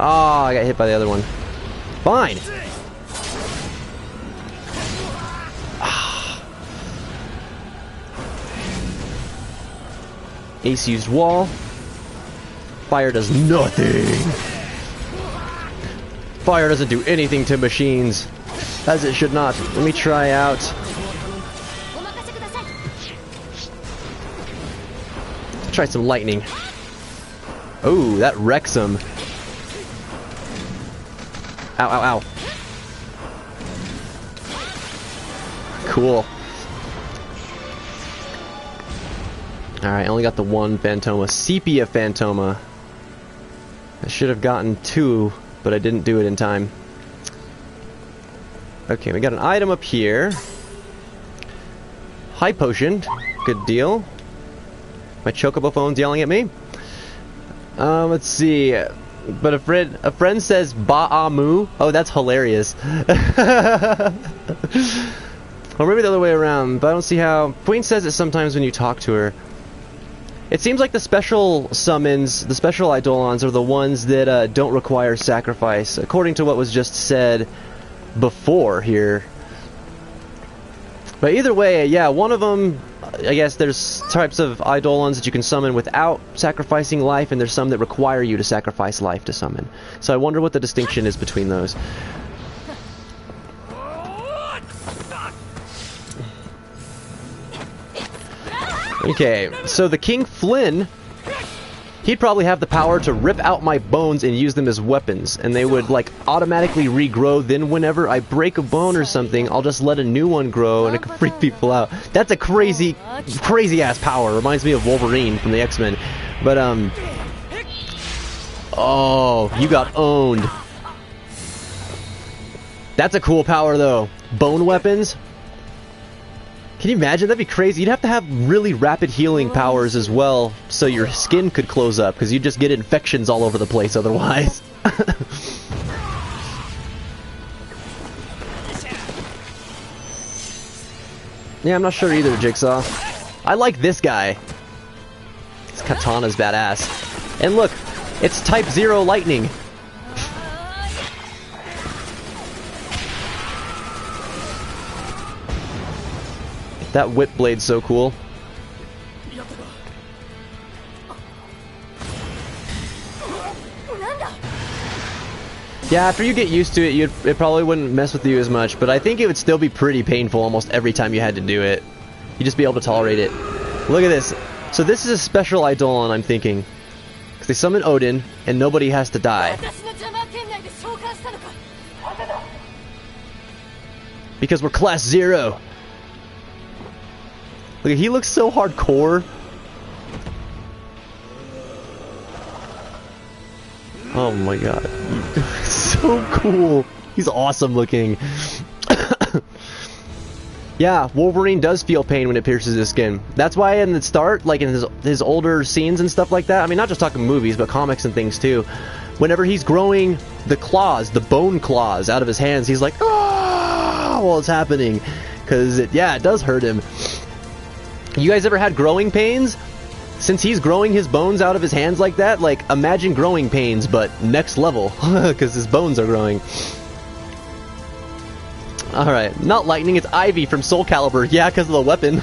Oh, I got hit by the other one. Fine. Ace used wall. Fire does nothing. Fire doesn't do anything to machines, as it should not. Let me try out. Try some lightning. Oh, that wrecks him. Ow, ow, ow. Cool. Alright, I only got the one Phantoma. Sepia Phantoma. I should have gotten two, but I didn't do it in time. Okay, we got an item up here. High potion. Good deal. My chocobo phone's yelling at me. Let's see. But a friend says Ba'amu. Oh, that's hilarious. Or maybe the other way around, but I don't see how. Queen says it sometimes when you talk to her. It seems like the special summons, the special Eidolons, are the ones that don't require sacrifice, according to what was just said before here. But either way, yeah, one of them, I guess there's types of Eidolons that you can summon without sacrificing life, and there's some that require you to sacrifice life to summon. So I wonder what the distinction is between those. Okay, so the King Flynn, he'd probably have the power to rip out my bones and use them as weapons, and they would like automatically regrow. Then whenever I break a bone or something, I'll just let a new one grow and it can freak people out. That's a crazy ass power. Reminds me of Wolverine from the X-Men. But oh, you got owned. That's a cool power though. Bone weapons. Can you imagine? That'd be crazy. You'd have to have really rapid healing powers as well, so your skin could close up, because you'd just get infections all over the place otherwise. Yeah, I'm not sure either, Jigsaw. I like this guy. His katana's badass. And look, it's Type-0 lightning. That whip blade's so cool. Yeah, after you get used to it, it probably wouldn't mess with you as much, but I think it would still be pretty painful almost every time you had to do it. You'd just be able to tolerate it. Look at this. So this is a special Eidolon, I'm thinking. Because they summon Odin, and nobody has to die. Because we're class 0. Look, he looks so hardcore. Oh my god. So cool. He's awesome looking. Yeah, Wolverine does feel pain when it pierces his skin. That's why in the start, like in his older scenes and stuff like that, I mean, not just talking movies, but comics and things too, whenever he's growing the claws, the bone claws out of his hands, he's like, ah, while it's happening. Because, it does hurt him. You guys ever had growing pains? Since he's growing his bones out of his hands like that, like, imagine growing pains, but next level, because his bones are growing. Alright, not lightning, it's Ivy from Soul Calibur. Yeah, because of the weapon.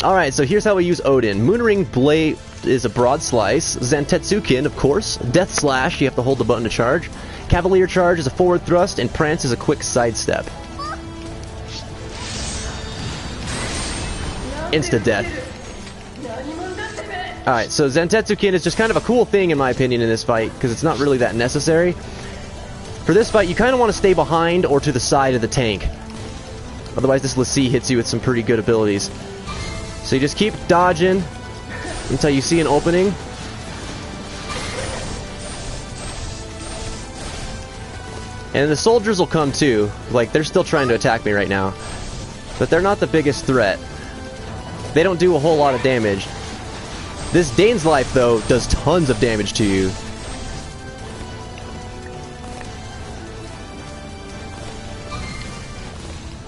Alright, so here's how we use Odin. Moonring Blade is a broad slice. Zantetsukin, of course. Death Slash, you have to hold the button to charge. Cavalier Charge is a forward thrust, and Prance is a quick sidestep. Insta-death. Alright, so Zantetsukin is just kind of a cool thing in my opinion in this fight, because it's not really that necessary. For this fight, you kind of want to stay behind or to the side of the tank. Otherwise, this Lassie hits you with some pretty good abilities. So you just keep dodging until you see an opening. And the soldiers will come too. Like, they're still trying to attack me right now. But they're not the biggest threat. They don't do a whole lot of damage. This Dane's Life, though, does tons of damage to you.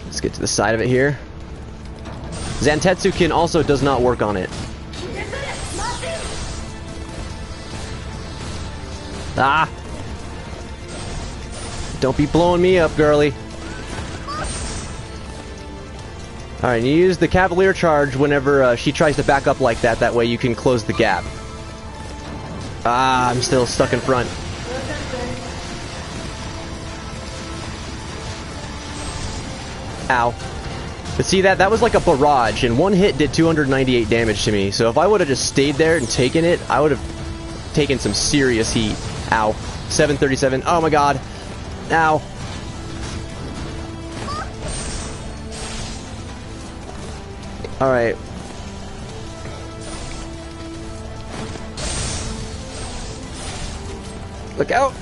Let's get to the side of it here. Zantetsukin also does not work on it. Ah! Don't be blowing me up, girly. Alright, you use the Cavalier Charge whenever she tries to back up like that. That way you can close the gap. Ah, I'm still stuck in front. Ow. But see, that was like a barrage, and one hit did 298 damage to me. So if I would have just stayed there and taken it, I would have taken some serious heat. Ow. 737. Oh my god. Ow. Alright. Look out!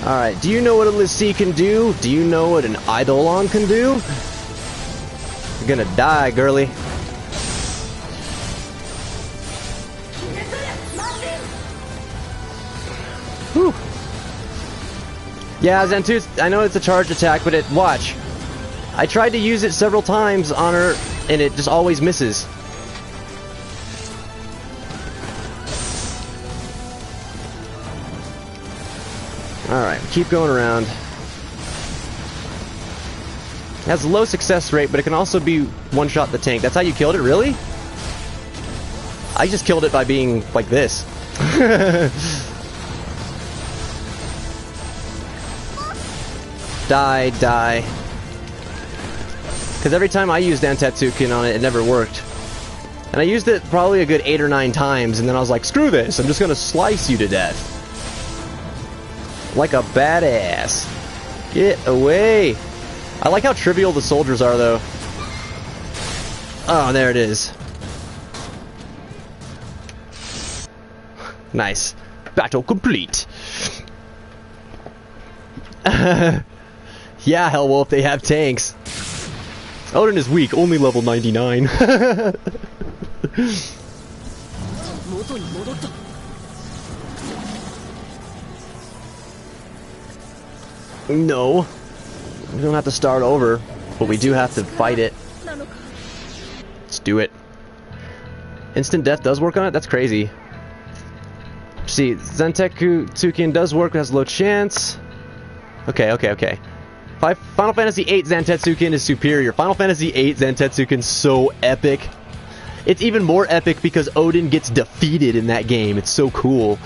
Alright, do you know what a Lassie can do? Do you know what an Eidolon can do? You're gonna die, girly. Whew. Yeah, Zantooth, I know it's a charged attack, but watch. I tried to use it several times on her, and it just always misses. Alright, keep going around. It has a low success rate, but it can also be one-shot the tank. That's how you killed it, really? I just killed it by being like this. Die, die. Because every time I used Zantetsukin on it, it never worked. And I used it probably a good 8 or 9 times, and then I was like, screw this, I'm just gonna slice you to death. Like a badass. Get away. I like how trivial the soldiers are, though. Oh, there it is. Nice. Battle complete. Yeah, Hellwolf, they have tanks. Odin is weak, only level 99. No. We don't have to start over, but we do have to fight it. Let's do it. Instant death does work on it? That's crazy. See, Zanteku Tsukin does work, has low chance. Okay. Final Fantasy VIII Zantetsuken is superior. Final Fantasy VIII Zantetsuken's so epic. It's even more epic because Odin gets defeated in that game. It's so cool.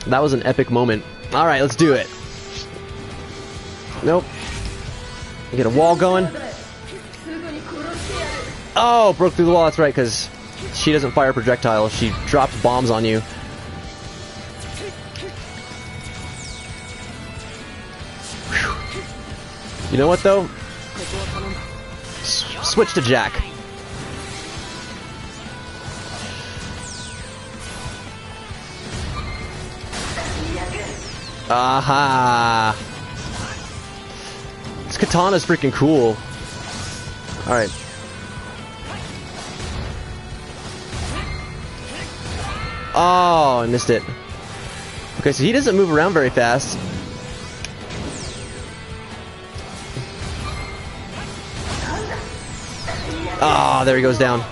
That was an epic moment. Alright, let's do it. Nope. Get a wall going. Oh, broke through the wall. That's right, because she doesn't fire projectiles. She drops bombs on you. Whew. You know what, though? Switch to Jack. Aha! This katana's freaking cool. Alright. Oh, I missed it. Okay, so he doesn't move around very fast. Ah, there he goes down.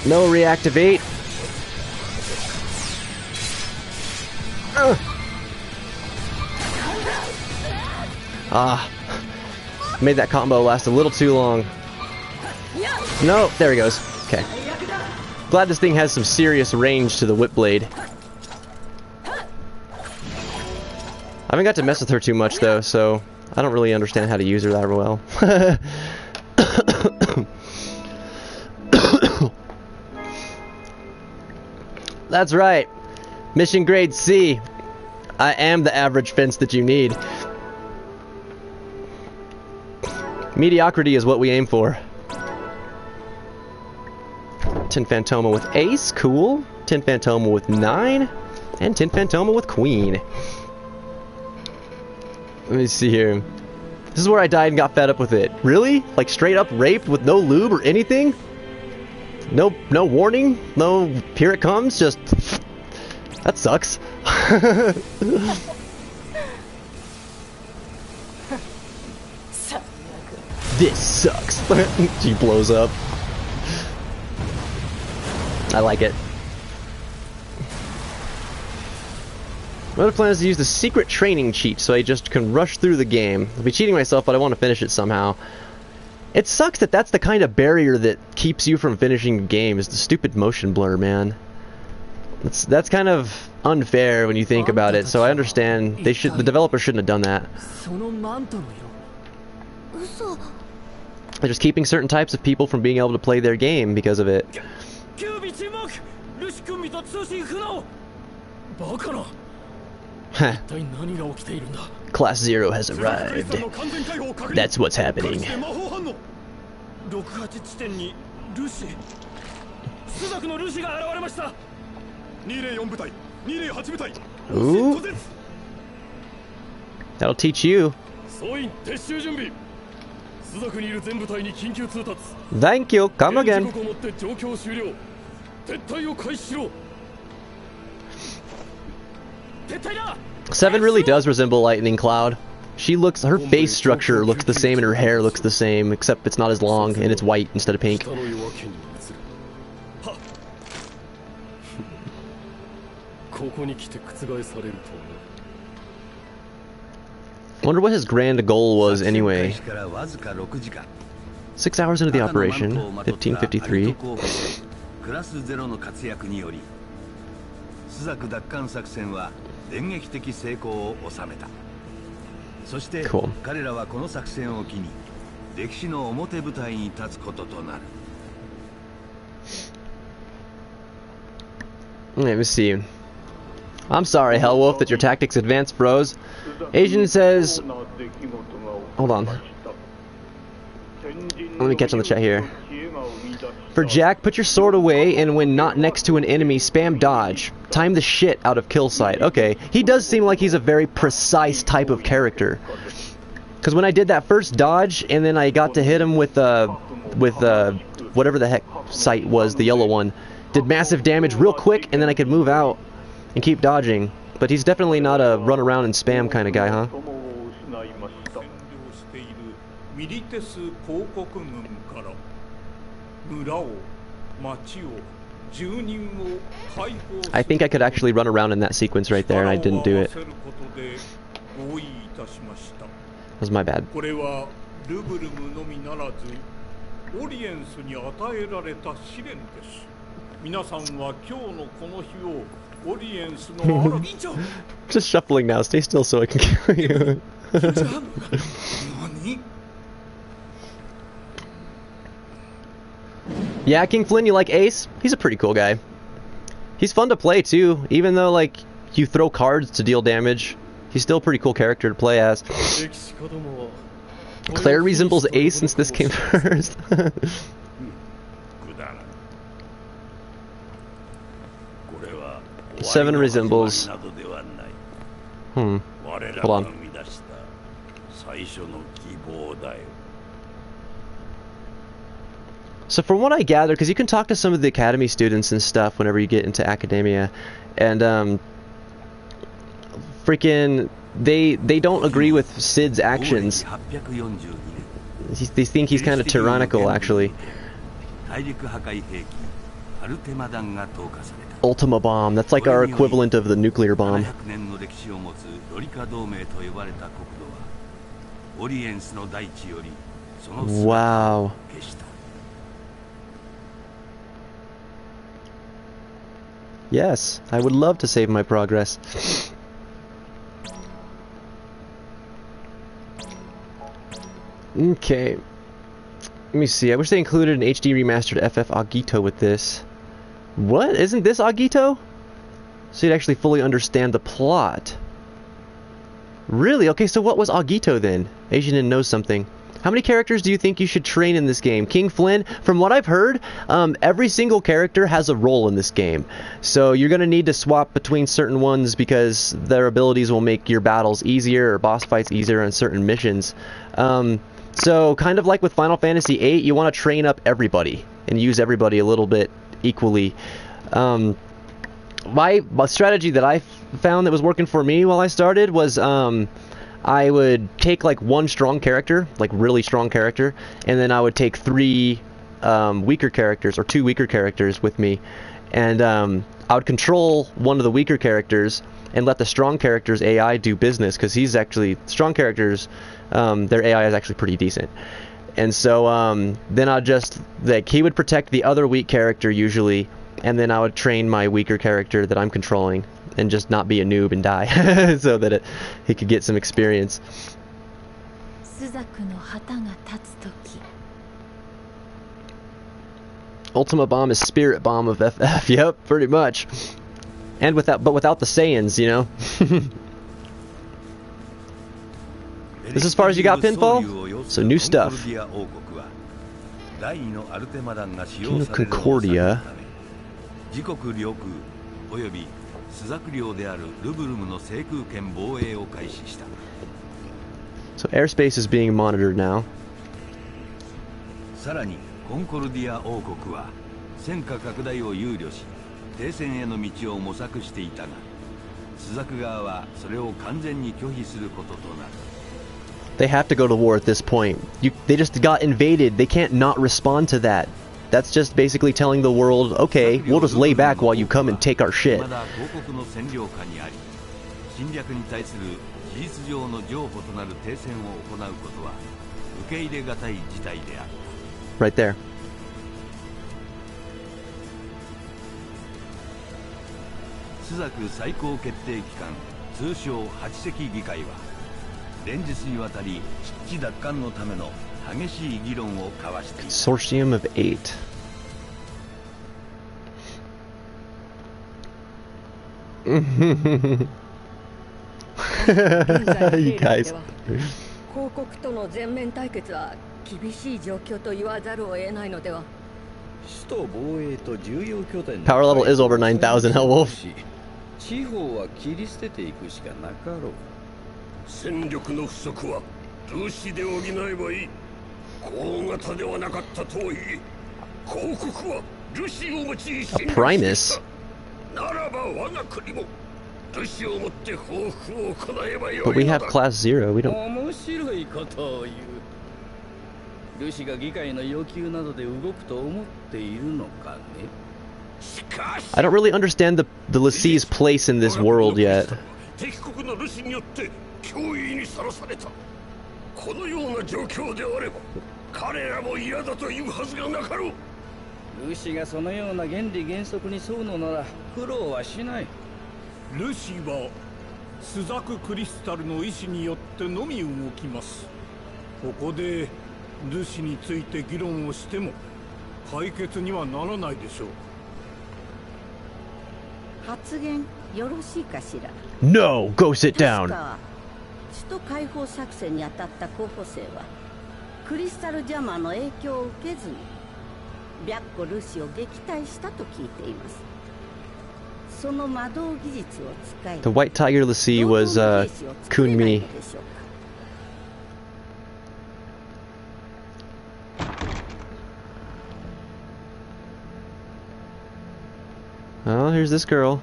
No reactivate. Made that combo last a little too long. No, there he goes. Okay. Glad this thing has some serious range to the whip blade. I haven't got to mess with her too much though, so I don't really understand how to use her that well. That's right. Mission grade C. I am the average fence that you need. Mediocrity is what we aim for. 10 Phantoma with Ace, cool. 10 Phantoma with 9. And 10 Phantoma with Queen. Let me see here. This is where I died and got fed up with it. Really? Like straight up raped with no lube or anything? No warning? No, here it comes? Just... That sucks. This sucks. She blows up. I like it. My other plan is to use the secret training cheat so I just can rush through the game. I'll be cheating myself, but I want to finish it somehow. It sucks that that's the kind of barrier that keeps you from finishing the game, is the stupid motion blur, man. That's kind of unfair when you think about it, so I understand the developer shouldn't have done that. They're just keeping certain types of people from being able to play their game because of it. Class 0 has arrived. That's what's happening. Ooh. That'll teach you. Thank you. Come again. 7 really does resemble Lightning Cloud. Her face structure looks the same and her hair looks the same, except it's not as long and it's white instead of pink. Wonder what his grand goal was anyway. 6 hours into the operation, 1553. Cool. Let me see. I'm sorry, Hellwolf, that your tactics advanced, bros. Asian says... Hold on. Let me catch on the chat here. For Jack, put your sword away, and when not next to an enemy, spam dodge. Time the shit out of kill sight. Okay, he does seem like he's a very precise type of character. Because when I did that first dodge, and then I got to hit him with whatever the heck sight was, the yellow one, did massive damage real quick, and then I could move out and keep dodging. But he's definitely not a run around and spam kind of guy, huh? I think I could actually run around in that sequence right there, and I didn't do it. That was my bad. Just shuffling now. Stay still so I can kill you. Yeah, King Flynn, you like Ace? He's a pretty cool guy. He's fun to play too, even though like you throw cards to deal damage. He's still a pretty cool character to play as. Claire resembles Ace since this came first. 7 resembles. Hold on. So from what I gather, because you can talk to some of the academy students and stuff whenever you get into academia, and freaking they don't agree with Sid's actions. They think he's kind of tyrannical, actually. Ultima bomb. That's like our equivalent of the nuclear bomb. Wow. Yes, I would love to save my progress. Okay. Let me see. I wish they included an HD remastered FF Agito with this. What? Isn't this Agito? So you'd actually fully understand the plot. Really? Okay, so what was Agito then? Asian knows something. How many characters do you think you should train in this game? King Flynn, from what I've heard, every single character has a role in this game. So you're going to need to swap between certain ones because their abilities will make your battles easier or boss fights easier on certain missions. So kind of like with Final Fantasy VIII, you want to train up everybody and use everybody a little bit equally. My strategy that I found that was working for me while I started was I would take like one strong character, like really strong character, and then I would take 3 weaker characters or 2 weaker characters with me, and I would control one of the weaker characters and let the strong character's AI do business, because he's actually strong characters. Their AI is actually pretty decent. And so then I'd just, like, he would protect the other weak character usually, and then I would train my weaker character that I'm controlling and just not be a noob and die so that he could get some experience. Ultima bomb is spirit bomb of FF. Yep, pretty much. And without the Saiyans, you know. This is as far as you got, Pinfall? So new stuff. King of Concordia. So airspace is being monitored now. They have to go to war at this point. They just got invaded. They can't not respond to that. That's just basically telling the world, okay, we'll just lay back while you come and take our shit. Right there. Consortium of 8. You guys. Power level is over 9,000, Hellwolf. 地方は切り捨てていくしかなかろう。戦力の不足はルシで補えばいい。高型ではなかったとはいえ、広告はルシを用い信頼してきた。 Primus? ならば我が国もルシをもって報復を行えばよいのだ。 But we have class 0. We don't. 面白いことを言う。ルシが議会の要求などで動くと思っているのかね。 I don't really understand the Lassie's place in this world yet. 敵国のルシによって脅威にさらされた。このような状況であれば彼らも嫌だというはずがなかろう。ルシがそのような原理原則に沿うのなら苦労はしない。ルシはスザククリスタルの意志によってのみ動きます。ここでルシについて議論をしても解決にはならないでしょう。発言よろしいかしら。 No, go sit down. 首都解放作戦に当たった候補生はクリスタルジャマーの影響を受けずに白虎ルシを撃退したと聞いています。その魔導技術を使い The White Tiger Lassie was Kunmi. Oh, here's this girl.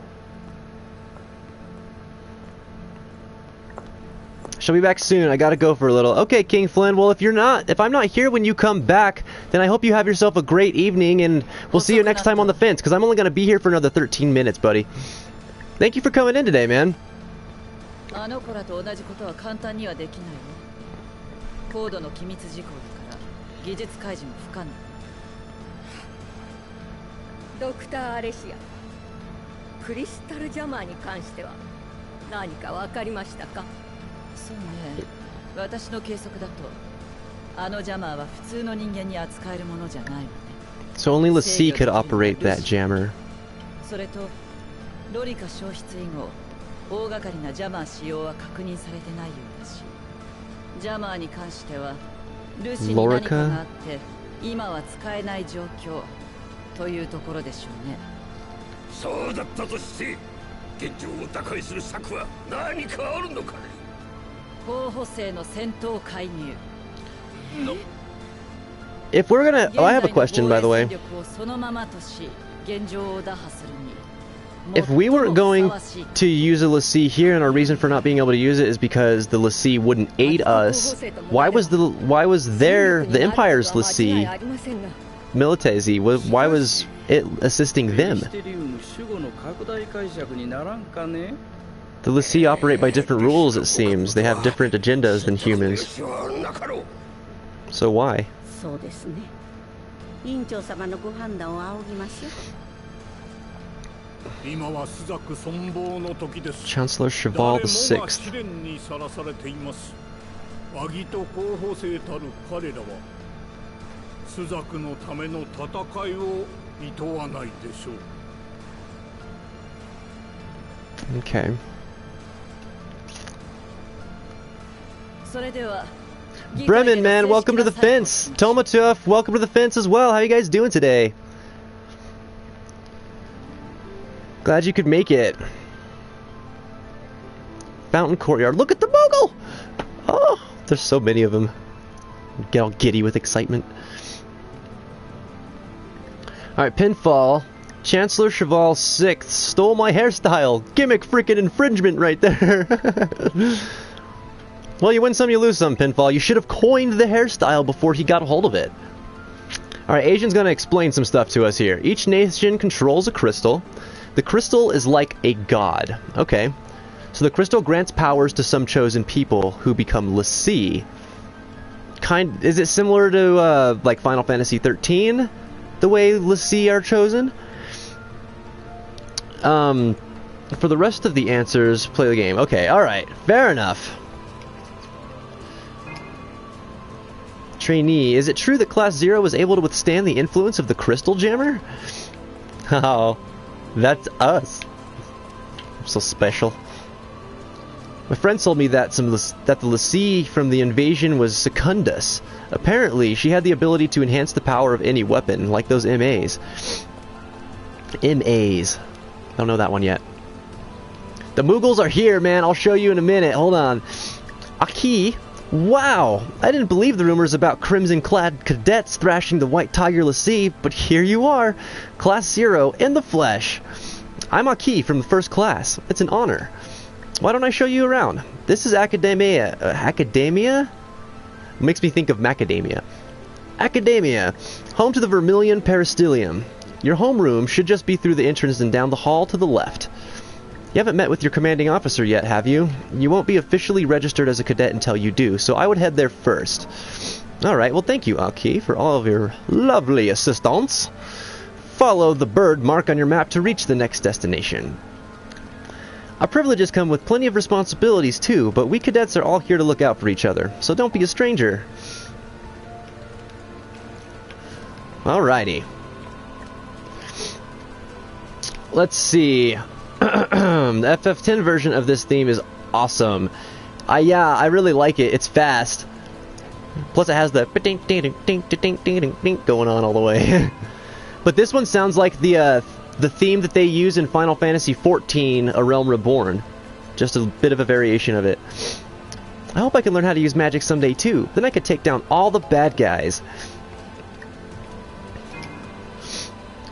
She'll be back soon. I gotta go for a little. Okay, King Flynn. Well, if I'm not here when you come back, then I hope you have yourself a great evening, and we'll see you next time on the fence, because I'm only gonna be here for another 13 minutes, buddy. Thank you for coming in today, man. あの子らと同じことは簡単にはできないよ。高度の機密事項だから技術開示も不可能。ドクター・アレシア、クリスタルジャマーに関しては何か分かりましたか？そうね。私の計測だとあのジャマーは普通の人間に扱えるものじゃないわね。 So only Lassie could operate that jammer. それとロリカ消失以後大掛かりなジャマー使用は確認されてないようだし、ジャマーに関してはルシに何かがあって今は使えない状況というところでしょうね。そうだったとして現状を打開する策は何かあるのかね。候補生の戦闘介入。 If we're gonna... Oh, I have a question, by the way. If we weren't going to use a Lassie here, and our reason for not being able to use it is because the Lassie wouldn't aid us, why was there the Empire's Lassie, Militesi? Why was it assisting them? The Lassie operate by different rules, it seems. They have different agendas than humans. So why? そうですね。委員長様のご判断を仰ぎましょう。 Chancellor Cheval the Sixth. アギト候補生たる彼らはスザクのための戦いを厭わないでしょう。 Okay. それでは Bremen, man, welcome to the fence. Tomatuf, welcome to the fence as well. How you guys doing today? Glad you could make it. Fountain Courtyard. Look at the Mogul! Oh, there's so many of them. Get all giddy with excitement. Alright, pinfall. Chancellor Cheval 6th stole my hairstyle. Gimmick freaking infringement right there. Well, you win some, you lose some, Pinfall. You should have coined the hairstyle before he got a hold of it. Alright, Asian's gonna explain some stuff to us here. Each nation controls a crystal. The crystal is like a god. Okay. So the crystal grants powers to some chosen people who become Lassie. Is it similar to, like Final Fantasy 13? The way Lassie are chosen? For the rest of the answers, play the game. Okay, alright. Fair enough. Trainee, is it true that Class 0 was able to withstand the influence of the Crystal Jammer? Oh, that's us. I'm so special. My friend told me that the Lassie from the invasion was Secundus. Apparently, she had the ability to enhance the power of any weapon, like those MAs. MAs. I don't know that one yet. The Mughals are here, man. I'll show you in a minute. Hold on. Aki. Wow. I didn't believe the rumors about crimson-clad cadets thrashing the White Tiger Lassie, but here you are. Class 0 in the flesh. I'm Aki from the first class. It's an honor. Why don't I show you around? This is Academia. Academia? Makes me think of macadamia. Academia. Home to the Vermilion Peristyllium. Your homeroom should just be through the entrance and down the hall to the left. You haven't met with your commanding officer yet, have you? You won't be officially registered as a cadet until you do, so I would head there first. Alright, well thank you, Aki, for all of your lovely assistance. Follow the bird mark on your map to reach the next destination. Our privileges come with plenty of responsibilities too, but we cadets are all here to look out for each other, so don't be a stranger. Alrighty. Let's see. The FF10 version of this theme is awesome. Yeah, I really like it. It's fast. Plus it has the going on all the way. But this one sounds like the theme that they use in Final Fantasy XIV, A Realm Reborn. Just a bit of a variation of it. I hope I can learn how to use magic someday too. Then I could take down all the bad guys.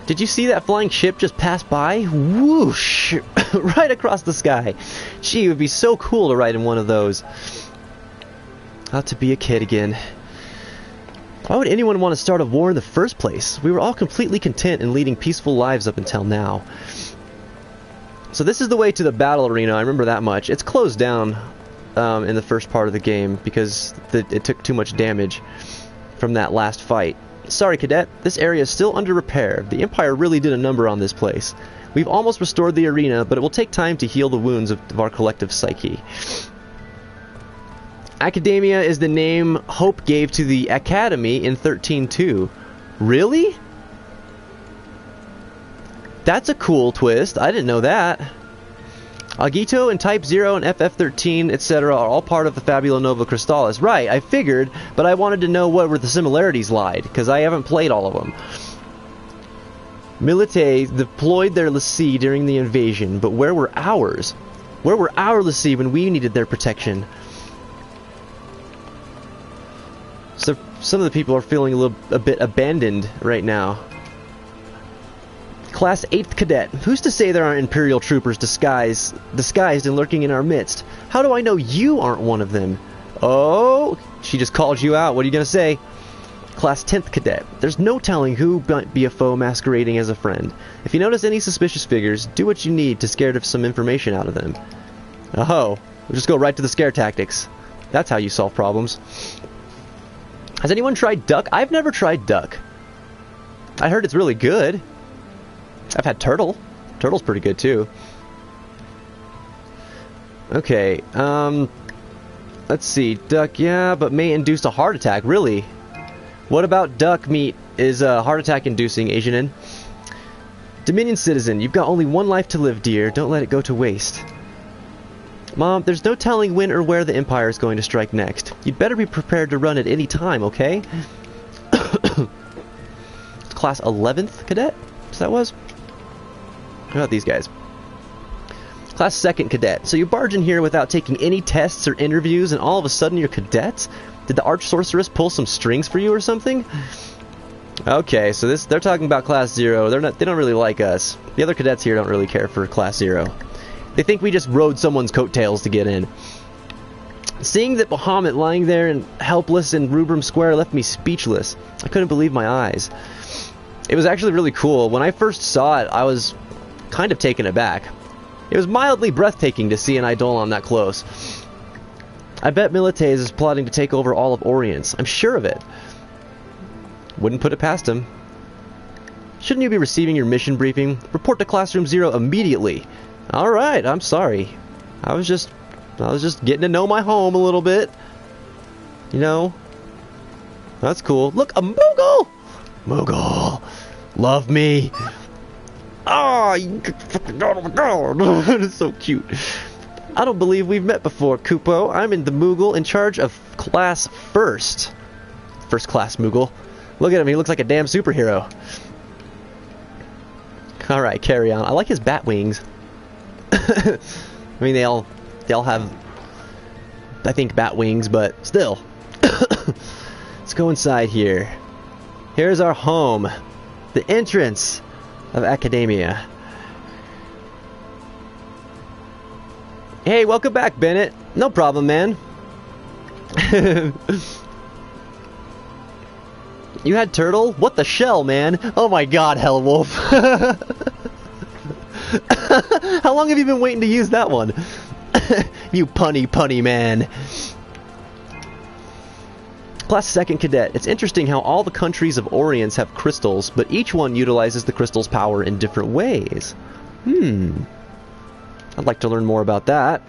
Did you see that flying ship just pass by? Whoosh! Right across the sky. Gee, it would be so cool to ride in one of those. How to be a kid again. Why would anyone want to start a war in the first place? We were all completely content in leading peaceful lives up until now. So this is the way to the battle arena, I remember that much. It's closed down in the first part of the game because it took too much damage from that last fight. Sorry, Cadet, this area is still under repair. The Empire really did a number on this place. We've almost restored the arena, but it will take time to heal the wounds of our collective psyche. Academia is the name Hope gave to the Academy in 13.2. Really? That's a cool twist. I didn't know that. Agito and Type-0 and FF13, etc. are all part of the Fabula Nova Crystallis. Right, I figured, but I wanted to know what were the similarities lied, because I haven't played all of them. Militae deployed their Lassie during the invasion, but where were ours? Where were our Lassie when we needed their protection? So some of the people are feeling a bit abandoned right now. Class 8th Cadet. Who's to say there aren't Imperial troopers disguised and lurking in our midst? How do I know you aren't one of them? Oh, she just called you out. What are you going to say? Class 10th Cadet. There's no telling who might be a foe masquerading as a friend. If you notice any suspicious figures, do what you need to scare some information out of them. Oh, we'll just go right to the scare tactics. That's how you solve problems. Has anyone tried duck? I've never tried duck. I heard it's really good. I've had turtle. Turtle's pretty good too. Okay, let's see. Duck, yeah, but may induce a heart attack. Really? What about duck meat is heart attack inducing, Asianin? Dominion citizen, you've got only one life to live, dear. Don't let it go to waste. Mom, there's no telling when or where the Empire is going to strike next. You'd better be prepared to run at any time, okay? Class 11th Cadet? So that was? How about these guys? Class 2nd Cadet. So you barge in here without taking any tests or interviews and all of a sudden you're cadets? Did the Arch Sorceress pull some strings for you or something? Okay, so they're talking about Class 0. They don't really like us. The other cadets here don't really care for Class 0. They think we just rode someone's coattails to get in. Seeing that Bahamut lying there and helpless in Rubrum Square left me speechless. I couldn't believe my eyes. It was actually really cool. When I first saw it, I was kind of taken aback. It was mildly breathtaking to see an Eidolon that close. I bet Militae is plotting to take over all of Orience. I'm sure of it. Wouldn't put it past him. Shouldn't you be receiving your mission briefing? Report to Classroom 0 immediately. Alright, I'm sorry. I was just getting to know my home a little bit. You know? That's cool. Look, a Moogle! Moogle! Love me! Ah, you fucking out of the ground! It's so cute. I don't believe we've met before, Kupo. I'm in the Moogle in charge of class first. First class Moogle. Look at him, he looks like a damn superhero. Alright, carry on. I like his bat wings. I mean, they all have, I think, bat wings, but still. Let's go inside here. Here's our home. The entrance of Academia. Hey, welcome back, Bennett. No problem, man. You had turtle? What the shell, man? Oh my god, Hellwolf. How long have you been waiting to use that one? You punny man. Class 2nd Cadet. It's interesting how all the countries of Orience have crystals, but each one utilizes the crystal's power in different ways. I'd like to learn more about that.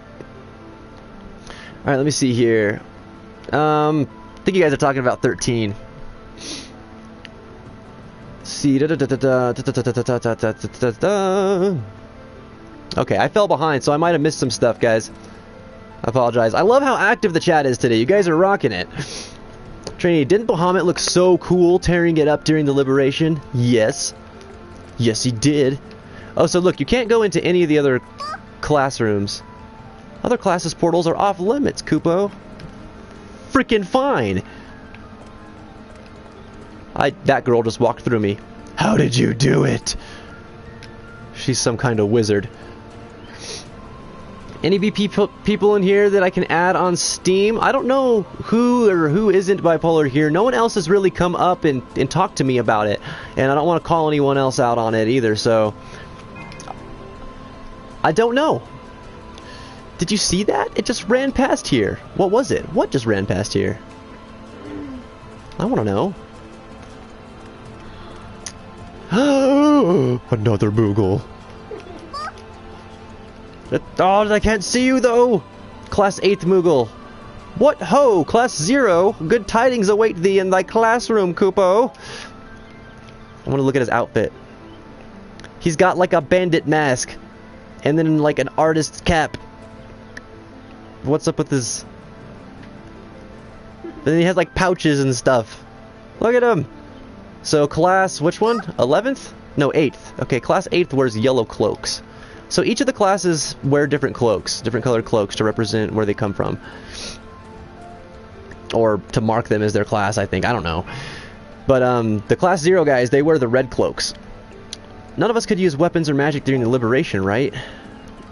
Alright, let me see here. I think you guys are talking about 13. See. Okay, I fell behind, so I might have missed some stuff, guys. I apologize. I love how active the chat is today. You guys are rocking it. Trinity, didn't Bahamut look so cool tearing it up during the liberation? Yes. Yes, he did. Oh, so look, you can't go into any of the other classrooms. Other classes' portals are off limits, Kupo. Freaking fine. That girl just walked through me. How did you do it? She's some kind of wizard. Any BP people in here that I can add on Steam? I don't know who isn't bipolar here. No one else has really come up and talked to me about it. And I don't want to call anyone else out on it either, so... I don't know. Did you see that? It just ran past here. What was it? What just ran past here? I want to know. Another Moogle. Oh, I can't see you though! Class 8th Moogle. What ho! Class 0! Good tidings await thee in thy classroom, Kupo! I want to look at his outfit. He's got like a bandit mask. And then like an artist's cap. What's up with his... Then he has like pouches and stuff. Look at him! So class, which one? 11th? No, 8th. Okay, class 8th wears yellow cloaks. So each of the classes wear different cloaks, different colored cloaks to represent where they come from. Or to mark them as their class, I think. I don't know. But the class 0 guys, they wear the red cloaks. None of us could use weapons or magic during the liberation, right?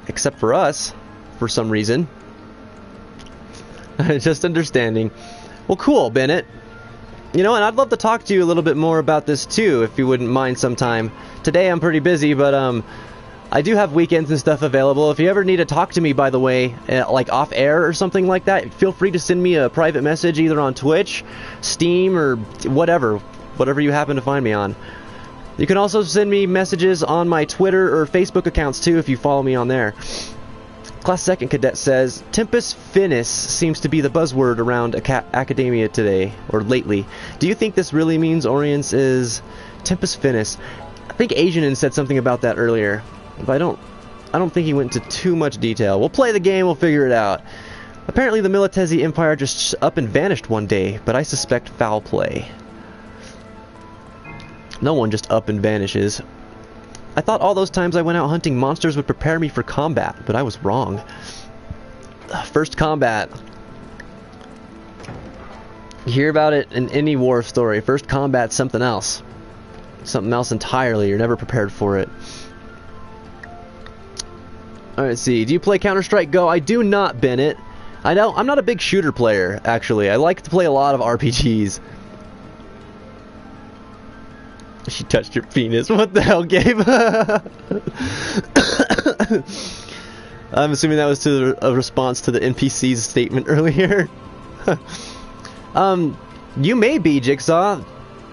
Except for us, for some reason. Just understanding. Well, cool, Bennett. You know, and I'd love to talk to you a little bit more about this too, if you wouldn't mind sometime. Today I'm pretty busy, but I do have weekends and stuff available. If you ever need to talk to me, by the way, like off air or something like that, feel free to send me a private message either on Twitch, Steam, or whatever you happen to find me on. You can also send me messages on my Twitter or Facebook accounts too if you follow me on there. Class 2nd Cadet says, Tempus Finis seems to be the buzzword around Academia today, or lately. Do you think this really means Orience is Tempus Finis? I think Asianin said something about that earlier, but I don't think he went into too much detail. We'll play the game, we'll figure it out. Apparently the Militesi Empire just up and vanished one day, but I suspect foul play. No one just up and vanishes. I thought all those times I went out hunting monsters would prepare me for combat, but I was wrong. First combat. You hear about it in any war story. First combat's something else. Something else entirely. You're never prepared for it. Alright, let's see. Do you play Counter-Strike Go? I do not, Bennett. I'm not a big shooter player, actually. I like to play a lot of RPGs. She touched your penis. What the hell, Gabe? I'm assuming that was a response to the NPC's statement earlier. You may be, Jigsaw.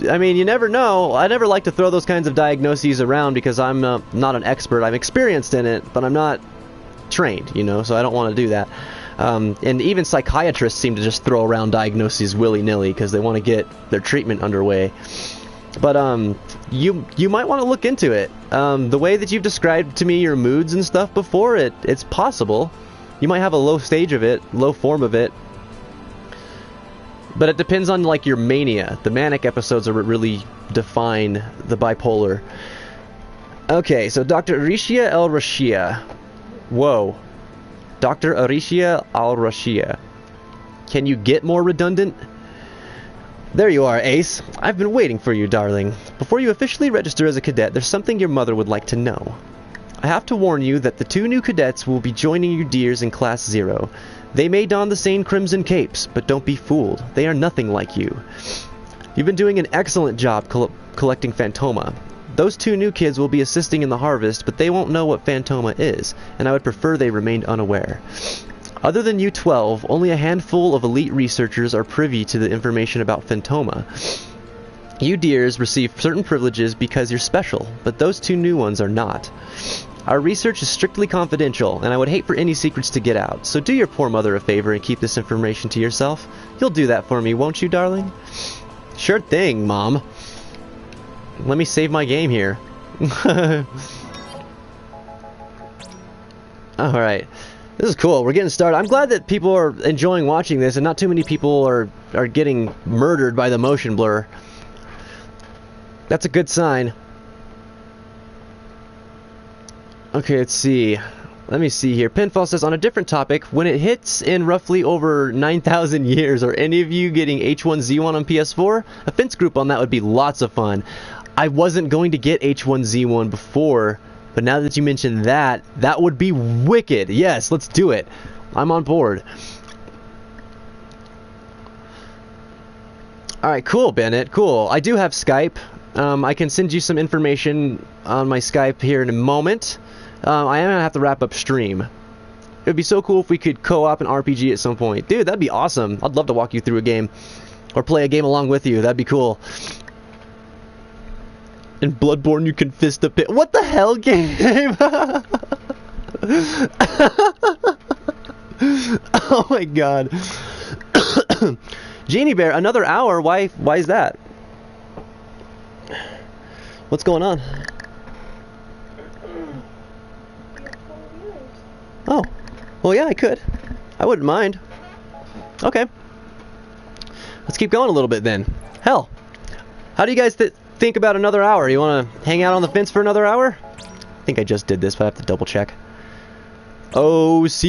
I mean, you never know. I never like to throw those kinds of diagnoses around because I'm not an expert. I'm experienced in it, but I'm not trained, you know, so I don't want to do that. And even psychiatrists seem to just throw around diagnoses willy-nilly because they want to get their treatment underway. But you might want to look into it. The way that you've described to me your moods and stuff before, it's possible. You might have a low stage of it, low form of it. But it depends on like your mania. The manic episodes are what really define the bipolar. Okay, so Dr. Arishia al-Rashia. Whoa. Dr. Arishia al-Rashia. Can you get more redundant? There you are, Ace. I've been waiting for you, darling. Before you officially register as a cadet, there's something your mother would like to know. I have to warn you that the 2 new cadets will be joining you dears in Class 0. They may don the same crimson capes, but don't be fooled. They are nothing like you. You've been doing an excellent job collecting Phantoma. Those 2 new kids will be assisting in the harvest, but they won't know what Phantoma is, and I would prefer they remained unaware. Other than you 12, only a handful of elite researchers are privy to the information about Phantoma. You dears receive certain privileges because you're special, but those 2 new ones are not. Our research is strictly confidential, and I would hate for any secrets to get out, so do your poor mother a favor and keep this information to yourself. You'll do that for me, won't you, darling? Sure thing, Mom. Let me save my game here. Alright. This is cool. We're getting started. I'm glad that people are enjoying watching this and not too many people are getting murdered by the motion blur. That's a good sign. Okay, let's see. Let me see here. Pinfall says, on a different topic, when it hits in roughly over 9,000 years, are any of you getting H1Z1 on PS4? A fence group on that would be lots of fun. I wasn't going to get H1Z1 before, but now that you mentioned that, that would be wicked. Yes, let's do it. I'm on board. Alright, cool, Bennett. Cool. I do have Skype. I can send you some information on my Skype here in a moment. I am going to have to wrap up stream. It would be so cool if we could co-op an RPG at some point. Dude, that'd be awesome. I'd love to walk you through a game. Or play a game along with you. That'd be cool. In Bloodborne, you can fist a pit. What the hell, game? Oh my god. Genie Bear, another hour? Why is that? What's going on? Oh. Well, yeah, I could. I wouldn't mind. Okay. Let's keep going a little bit then. Hell. How do you guys think about another hour? You want to hang out on the fence for another hour? I think I just did this, but I have to double check. OCD.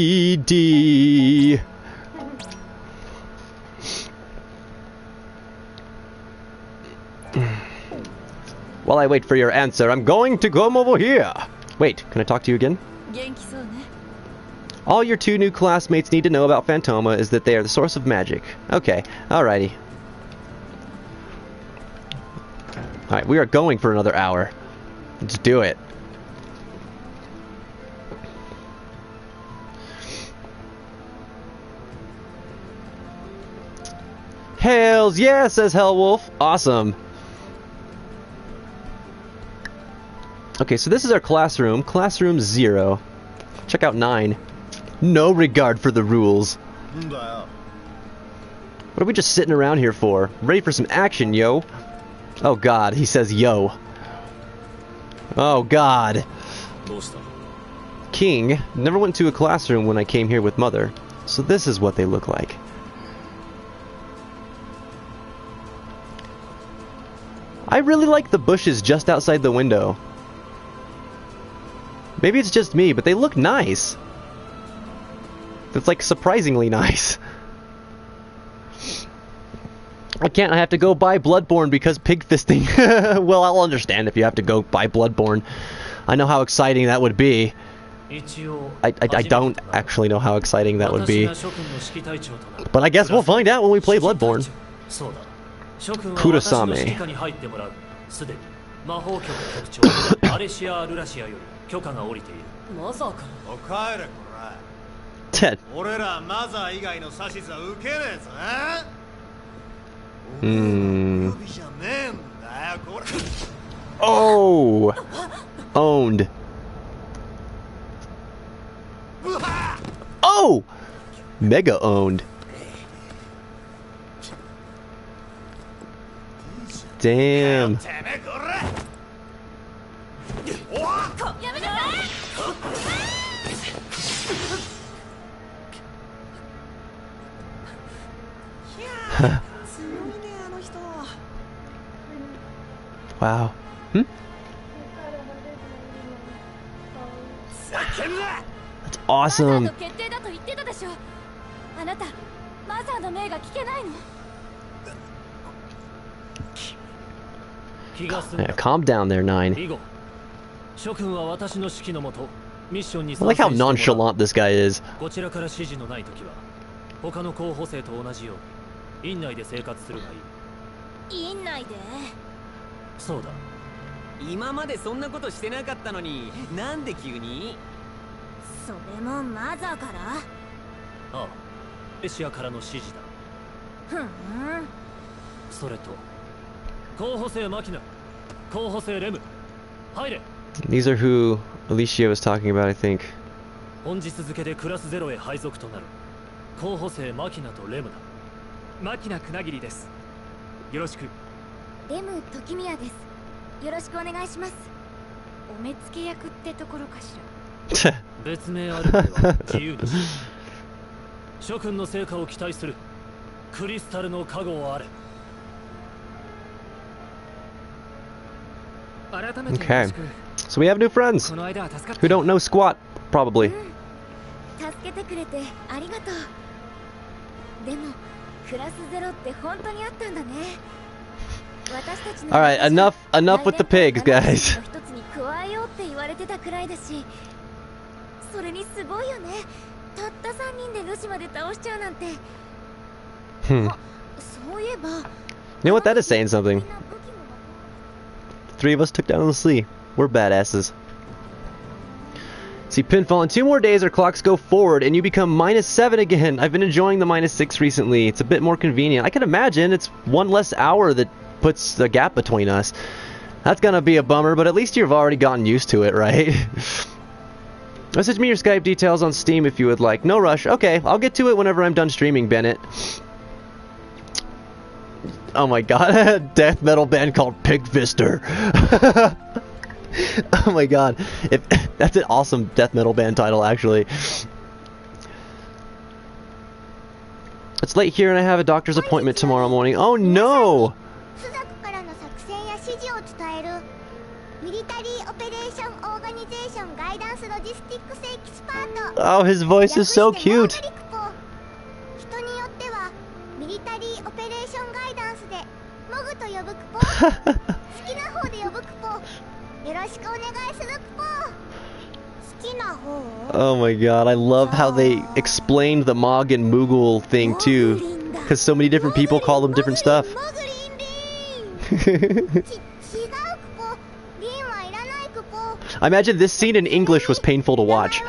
While I wait for your answer, I'm going to come over here. Wait, can I talk to you again? All your 2 new classmates need to know about Phantoma is that they are the source of magic. Okay, alrighty. Alright, we are going for another hour. Let's do it. Hells yeah, says Hellwolf. Awesome. Okay, so this is our classroom. Classroom 0. Check out 9. No regard for the rules. What are we just sitting around here for? Ready for some action, yo. Oh god, he says yo. Oh god. King never went to a classroom when I came here with Mother, so this is what they look like. I really like the bushes just outside the window. Maybe it's just me, but they look nice. It's like surprisingly nice. I have to go buy Bloodborne because pig fisting. Well, I'll understand if you have to go buy Bloodborne. I know how exciting that would be. I don't actually know how exciting that would be. But I guess we'll find out when we play Bloodborne. Kurosame. Ted. Oh! Owned. Oh! Mega owned. Damn. Wow. Hmm? That's awesome. 決定だと言ってたでしょ。あなたマザーの命が聞けないの？ Yeah, calm down there, 9. 諸君は私の指揮のもとミッションに I like how nonchalant this guy is. こちらから指示のないときは他の候補生と同じように院内で生活するがいい。院内で？そうだ。今までそんなことしてなかったのに、なんで急に？それもマザーから？ああ、エシアからの指示だ。ふん。それと候補生マキナ、候補生レム、入れ。 These are who Alicia was talking about, I think. 本日付でクラス0へ配属となる候補生マキナとレムだ。マキナクナギリです。よろしく。レム時宮です。よろしくお願いします。お目付け役ってところかしら。別名あるまでは自由にし諸君の成果を期待する。クリスタルの加護をあれ。 Okay. So we have new friends who don't know squat, probably. 助けてくれてありがとう。でもクラス0って本当にあったんだね。 All right, enough with the pigs, guys. 一つに加えようって言われてたくらいだし、それにすごいよね。たった3人でルシまで倒しちゃうなんて。そういえば、 You know what? That is saying something. 3 of us took down the sea. We're badasses. See, Pinfall, in 2 more days our clocks go forward and you become -7 again. I've been enjoying the -6 recently. It's a bit more convenient. I can imagine it's 1 less hour that puts the gap between us. That's gonna be a bummer, but at least you've already gotten used to it, right? Message me your Skype details on Steam if you would like. No rush. Okay, I'll get to it whenever I'm done streaming, Bennett. Oh my god, death metal band called Pigfister. Oh my god, that's an awesome death metal band title, actually. It's late here and I have a doctor's appointment tomorrow morning. Oh no! Oh, his voice is so cute. Oh my god, I love how they explained the Mog and Moogle thing too, because so many different people call them different stuff. I imagine this scene in English was painful to watch.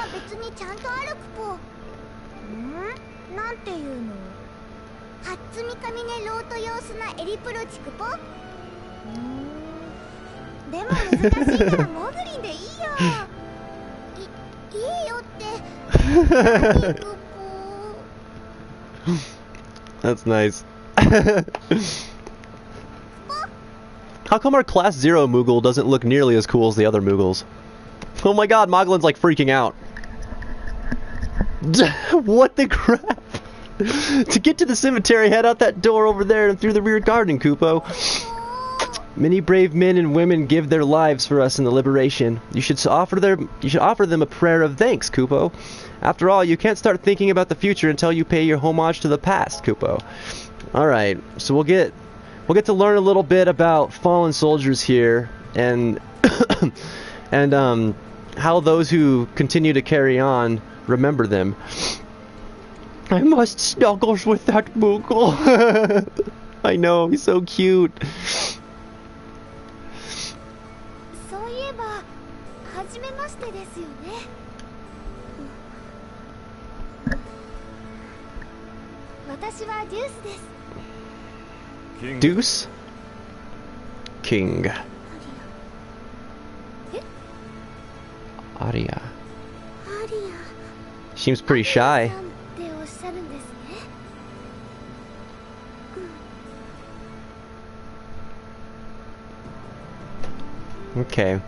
That's nice. How come our Class 0 Moogle doesn't look nearly as cool as the other Moogles? Oh my god, Moglin's like freaking out. What the crap? To get to the cemetery, head out that door over there and through the rear garden, Kupo. Many brave men and women give their lives for us in the liberation. You should offer them a prayer of thanks, Kupo. After all, you can't start thinking about the future until you pay your homage to the past, Kupo. All right, so we'll get to learn a little bit about fallen soldiers here and and how those who continue to carry on remember them. I must snuggles with that Moogle. I know, he's so cute. Deuce? King. Aria. Seems pretty shy. Okay.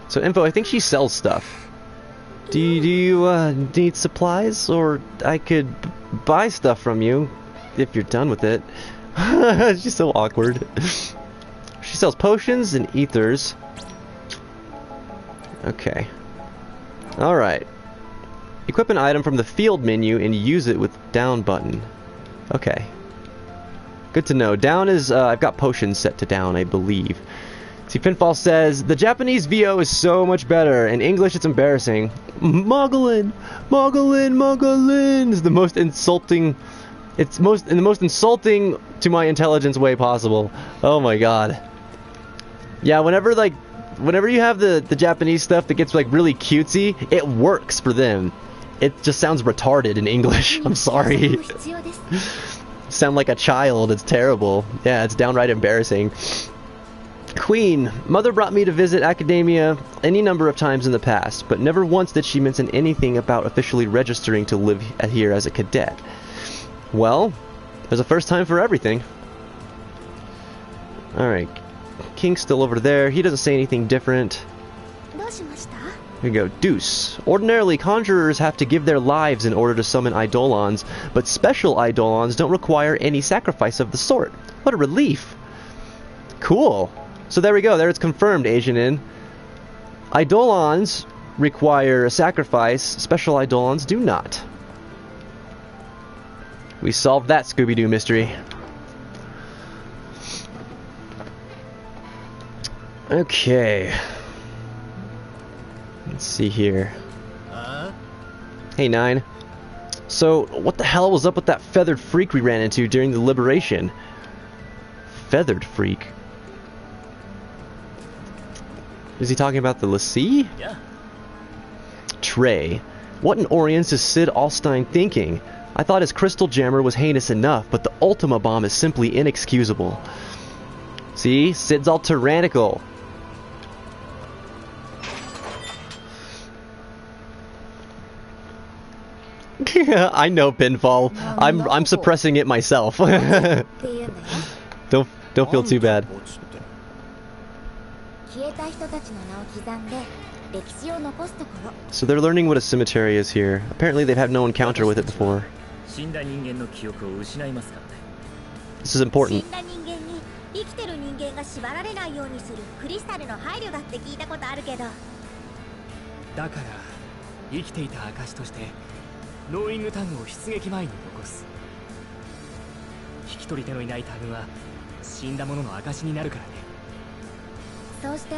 So info, I think she sells stuff. Do you need supplies? Or I could buy stuff from you. if you're done with it. She's so awkward. She sells potions and ethers. Okay. Alright. Equip an item from the field menu and use it with down button. Okay. Good to know. Down is, I've got potions set to down, I believe. See, Pinfall says, the Japanese VO is so much better. In English, it's embarrassing. Moglin! Moglin! Moglin! Is the most insulting... It's in the most insulting to my intelligence way possible. Oh my god. Yeah, whenever you have the Japanese stuff that gets like really cutesy, it works for them. It just sounds retarded in English. I'm sorry. Sound like a child. It's terrible. Yeah, it's downright embarrassing. Queen. Mother brought me to visit Academia any number of times in the past, but never once did she mention anything about officially registering to live here as a cadet. Well, there's a first time for everything. Alright. King's still over there. He doesn't say anything different. Here we go. Deuce. Ordinarily, conjurers have to give their lives in order to summon eidolons, but special eidolons don't require any sacrifice of the sort. What a relief. Cool. So there we go. There it's confirmed, Asian Inn. Eidolons require a sacrifice. Special eidolons do not. We solved that Scooby-Doo mystery. Okay. Let's see here. Hey, Nine. So, what the hell was up with that feathered freak we ran into during the liberation? Feathered freak? Is he talking about the Lassie? Yeah. Trey. What in Orience is Sid Alstein thinking? I thought his crystal jammer was heinous enough, but the Ultima Bomb is simply inexcusable. See? Sid's all tyrannical. I know, Pinfall. I'm suppressing it myself. Don't feel too bad. So they're learning what a cemetery is here. Apparently they've had no encounter with it before. This is important. 生きてる人間が縛られないようにするクリスタルの配慮だって聞いたことあるけど、だから生きていた証としてノーイングタグを出撃前に残す。引き取り手のいないタグは死んだ者の証になるからね。そうして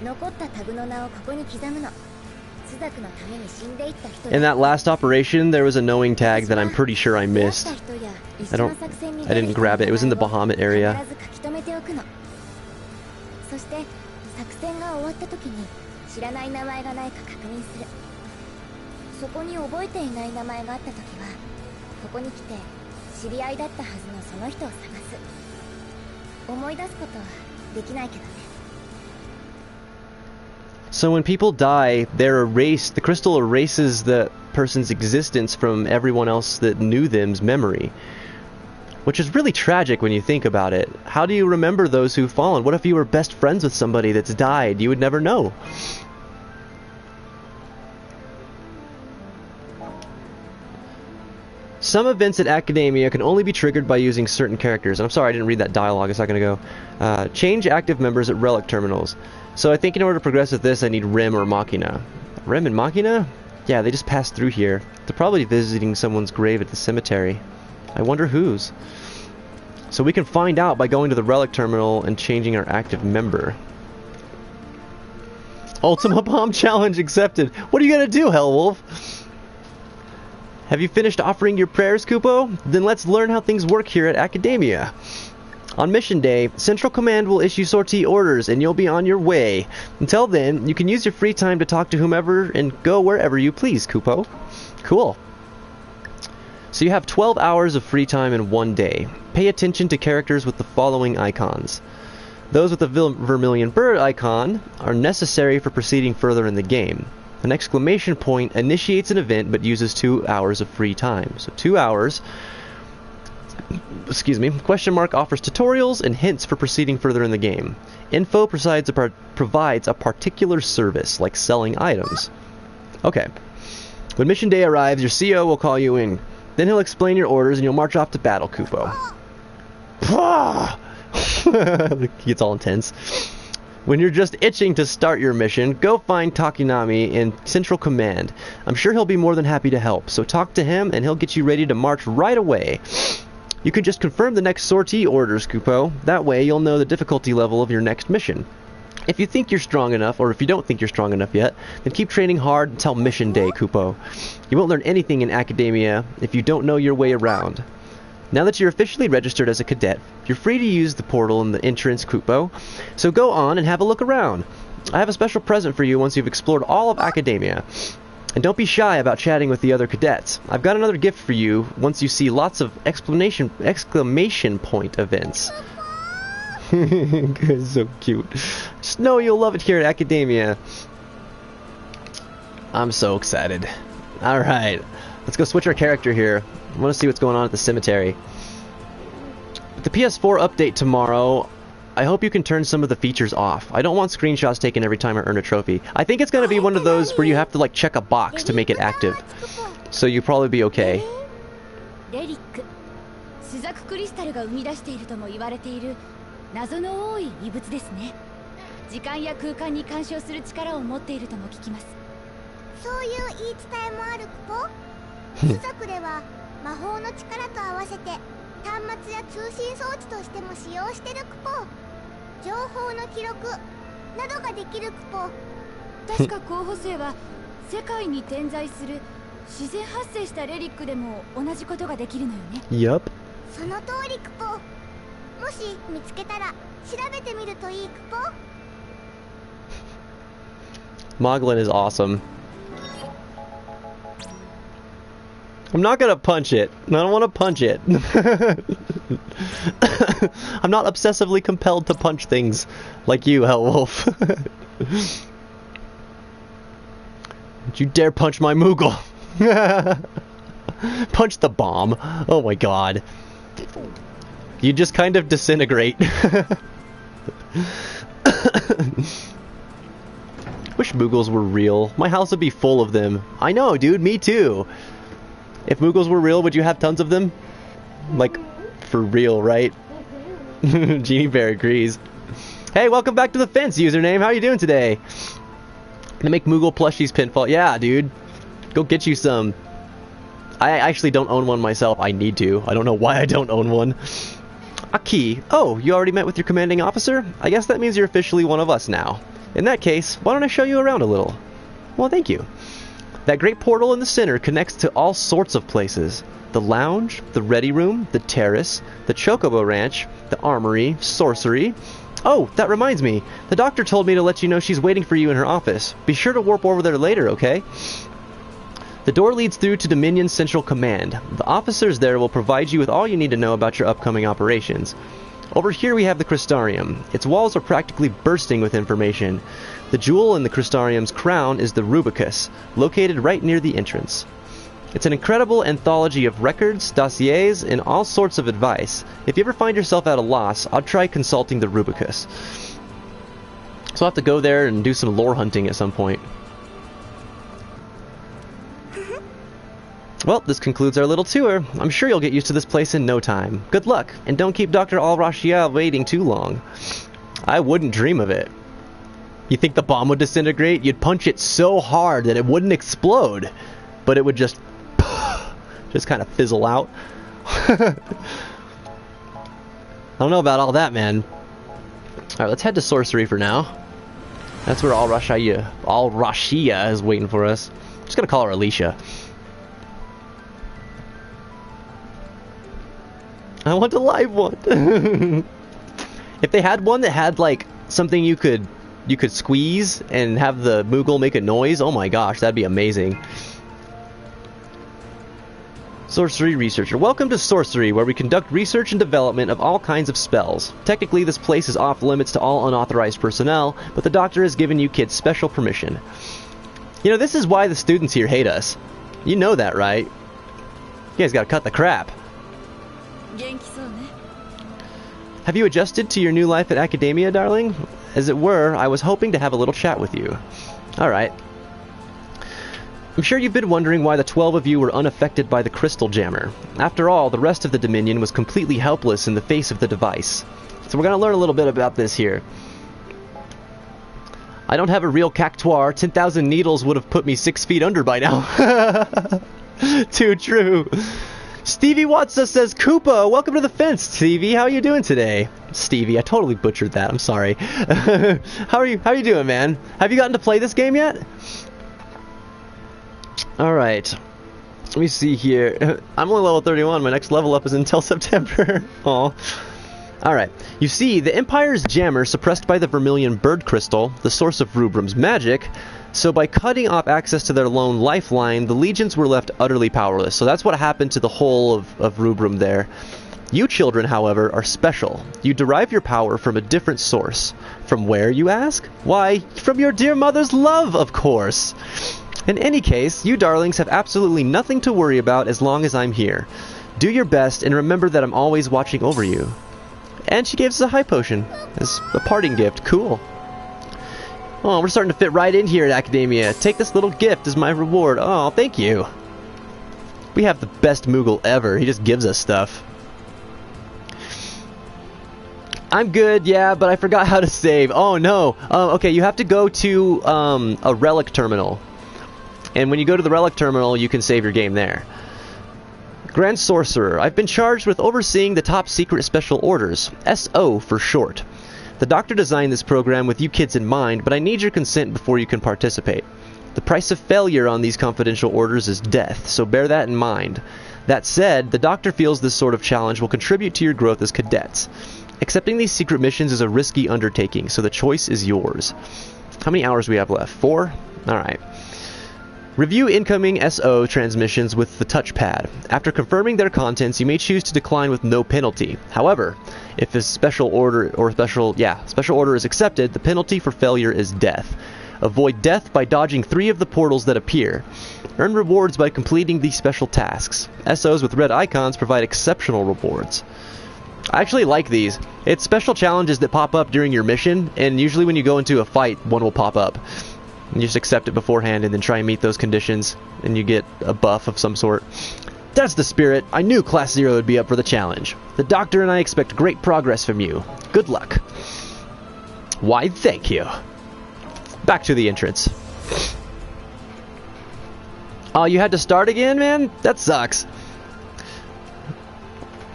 残ったタグの名をここに刻むの。 In that last operation, there was a knowing tag that I'm pretty sure I missed. I didn't grab it. It was in the Bahamut area. So when people die, they're erased. The crystal erases the person's existence from everyone else that knew them's memory. Which is really tragic when you think about it. How do you remember those who've fallen? What if you were best friends with somebody that's died? You would never know. Some events at Academia can only be triggered by using certain characters. I'm sorry I didn't read that dialogue a second ago. Change active members at relic terminals. So I think in order to progress with this, I need Rem or Machina. Rem and Machina? Yeah, they just passed through here. They're probably visiting someone's grave at the cemetery. I wonder whose. So we can find out by going to the relic terminal and changing our active member. Ultima Bomb challenge accepted. What are you gonna do, Hellwolf? Have you finished offering your prayers, Kupo? Then let's learn how things work here at Academia. On mission day, Central Command will issue sortie orders and you'll be on your way. Until then, you can use your free time to talk to whomever and go wherever you please, Kupo. Cool. So you have 12 hours of free time in one day. Pay attention to characters with the following icons. Those with the vermilion bird icon are necessary for proceeding further in the game. An exclamation point initiates an event but uses 2 hours of free time. So 2 hours... Excuse me. Question mark offers tutorials and hints for proceeding further in the game. Info provides a particular service, like selling items. Okay. When mission day arrives, your CO will call you in. Then he'll explain your orders and you'll march off to battle, Kupo. He gets all intense. When you're just itching to start your mission, go find Takinami in Central Command. I'm sure he'll be more than happy to help, so talk to him and he'll get you ready to march right away. You can just confirm the next sortie orders, Kupo. That way you'll know the difficulty level of your next mission. If you think you're strong enough, or if you don't think you're strong enough yet, then keep training hard until mission day, Kupo. You won't learn anything in academia if you don't know your way around. Now that you're officially registered as a cadet, you're free to use the portal in the entrance, Kupo. So go on and have a look around. I have a special present for you once you've explored all of academia. And don't be shy about chatting with the other cadets. I've got another gift for you once you see lots of exclamation point events. It's so cute. Just know you'll love it here at academia. I'm so excited. Alright, let's go switch our character here. I want to see what's going on at the cemetery. With the PS4 update tomorrow, I hope you can turn some of the features off. I don't want screenshots taken every time I earn a trophy. I think it's going to be one of those where you have to like check a box to make it active. So you'll probably be okay. 謎の多い異物ですね。時間や空間に干渉する力を持っているとも聞きます。そういう言い伝えもあるクポ。朱雀では魔法の力と合わせて端末や通信装置としても使用してるクポ。情報の記録などができるクポ。確か候補生は世界に点在する自然発生したレリックでも同じことができるのよね。Yup. その通りクポ。もし見つけたら調べてみるといいクポ。Moglin is awesome. I'm not gonna punch it. I don't want to punch it. I'm not obsessively compelled to punch things like you, Hellwolf. Don't you dare punch my Moogle. Punch the bomb. Oh my god. You just kind of disintegrate. Wish Moogles were real. My house would be full of them. I know, dude, me too. If Moogles were real, would you have tons of them? Like, for real, right? Genie Bear agrees. Hey, welcome back to the fence, username. How are you doing today? Gonna make Moogle plushies pinfall. Yeah, dude. Go get you some. I actually don't own one myself. I need to. I don't know why I don't own one. Aki. Oh, you already met with your commanding officer? I guess that means you're officially one of us now. In that case, why don't I show you around a little? Well, thank you. That great portal in the center connects to all sorts of places. The lounge, the ready room, the terrace, the Chocobo Ranch, the armory, sorcery. Oh, that reminds me. The doctor told me to let you know she's waiting for you in her office. Be sure to warp over there later, okay? The door leads through to Dominion's Central Command. The officers there will provide you with all you need to know about your upcoming operations. Over here we have the Crystarium. Its walls are practically bursting with information. The jewel in the Crystarium's crown is the Rubicus, located right near the entrance. It's an incredible anthology of records, dossiers, and all sorts of advice. If you ever find yourself at a loss, I'd try consulting the Rubicus. So I'll have to go there and do some lore hunting at some point. Well, this concludes our little tour. I'm sure you'll get used to this place in no time. Good luck, and don't keep Dr. Al-Rashia waiting too long. I wouldn't dream of it. You think the bomb would disintegrate? You'd punch it so hard that it wouldn't explode, but it would just kind of fizzle out. I don't know about all that, man. Alright, let's head to sorcery for now. That's where Al-Rashia is waiting for us. I'm just gonna call her Alicia. I want a live one. If they had one that had like something you could squeeze and have the Moogle make a noise, oh my gosh, that'd be amazing. Sorcery Researcher. Welcome to Sorcery, where we conduct research and development of all kinds of spells. Technically, this place is off limits to all unauthorized personnel, but the doctor has given you kids special permission. You know, this is why the students here hate us. You know that, right? You guys gotta cut the crap. Have you adjusted to your new life at academia, darling? As it were, I was hoping to have a little chat with you. Alright. I'm sure you've been wondering why the 12 of you were unaffected by the crystal jammer. After all, the rest of the Dominion was completely helpless in the face of the device. So we're going to learn a little bit about this here. I don't have a real cactuar. 10,000 needles would have put me 6 feet under by now. Too true. Stevie Watsa says, Koopa, welcome to the fence, Stevie. How are you doing today? Stevie, I totally butchered that. I'm sorry. How are you doing, man? Have you gotten to play this game yet? Alright. Let me see here. I'm only level 31. My next level up is until September. Aw. Alright. You see, the Empire's jammer suppressed by the Vermilion Bird Crystal, the source of Rubrum's magic. So by cutting off access to their lone lifeline, the legions were left utterly powerless. So that's what happened to the whole of Rubrum there. You children, however, are special. You derive your power from a different source. From where, you ask? Why, from your dear mother's love, of course. In any case, you darlings have absolutely nothing to worry about as long as I'm here. Do your best and remember that I'm always watching over you. And she gives us a high potion as a parting gift. Cool. Oh, we're starting to fit right in here at Academia. Take this little gift as my reward. Oh, thank you. We have the best Moogle ever. He just gives us stuff. I'm good, yeah, but I forgot how to save. Oh, no. Okay, you have to go to a relic terminal. And when you go to the relic terminal, you can save your game there. Grand Sorcerer. I've been charged with overseeing the top secret special orders. SO for short. The doctor designed this program with you kids in mind, but I need your consent before you can participate. The price of failure on these confidential orders is death, so bear that in mind. That said, the doctor feels this sort of challenge will contribute to your growth as cadets. Accepting these secret missions is a risky undertaking, so the choice is yours. How many hours do we have left? 4? Alright. Review incoming SO transmissions with the touchpad. After confirming their contents, you may choose to decline with no penalty. However, if a special order is accepted, the penalty for failure is death. Avoid death by dodging 3 of the portals that appear. Earn rewards by completing these special tasks. SOs with red icons provide exceptional rewards. I actually like these. It's special challenges that pop up during your mission, and usually when you go into a fight, one will pop up. You just accept it beforehand and then try and meet those conditions, and you get a buff of some sort. That's the spirit. I knew Class 0 would be up for the challenge. The doctor and I expect great progress from you. Good luck. Why, thank you. Back to the entrance. Oh, you had to start again, man? That sucks.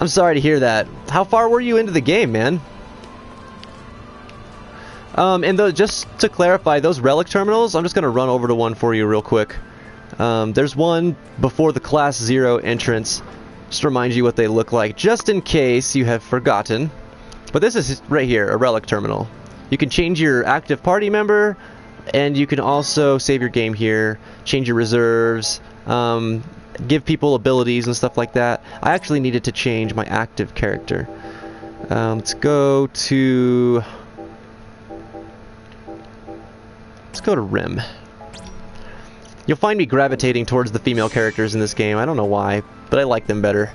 I'm sorry to hear that. How far were you into the game, man? And just to clarify, those relic terminals, I'm just going to run over to one for you real quick. There's one before the Class 0 entrance. Just to remind you what they look like, just in case you have forgotten. But this is right here, a relic terminal. You can change your active party member, and you can also save your game here, change your reserves, give people abilities and stuff like that. I actually needed to change my active character. Let's go to Rim. You'll find me gravitating towards the female characters in this game. I don't know why, but I like them better.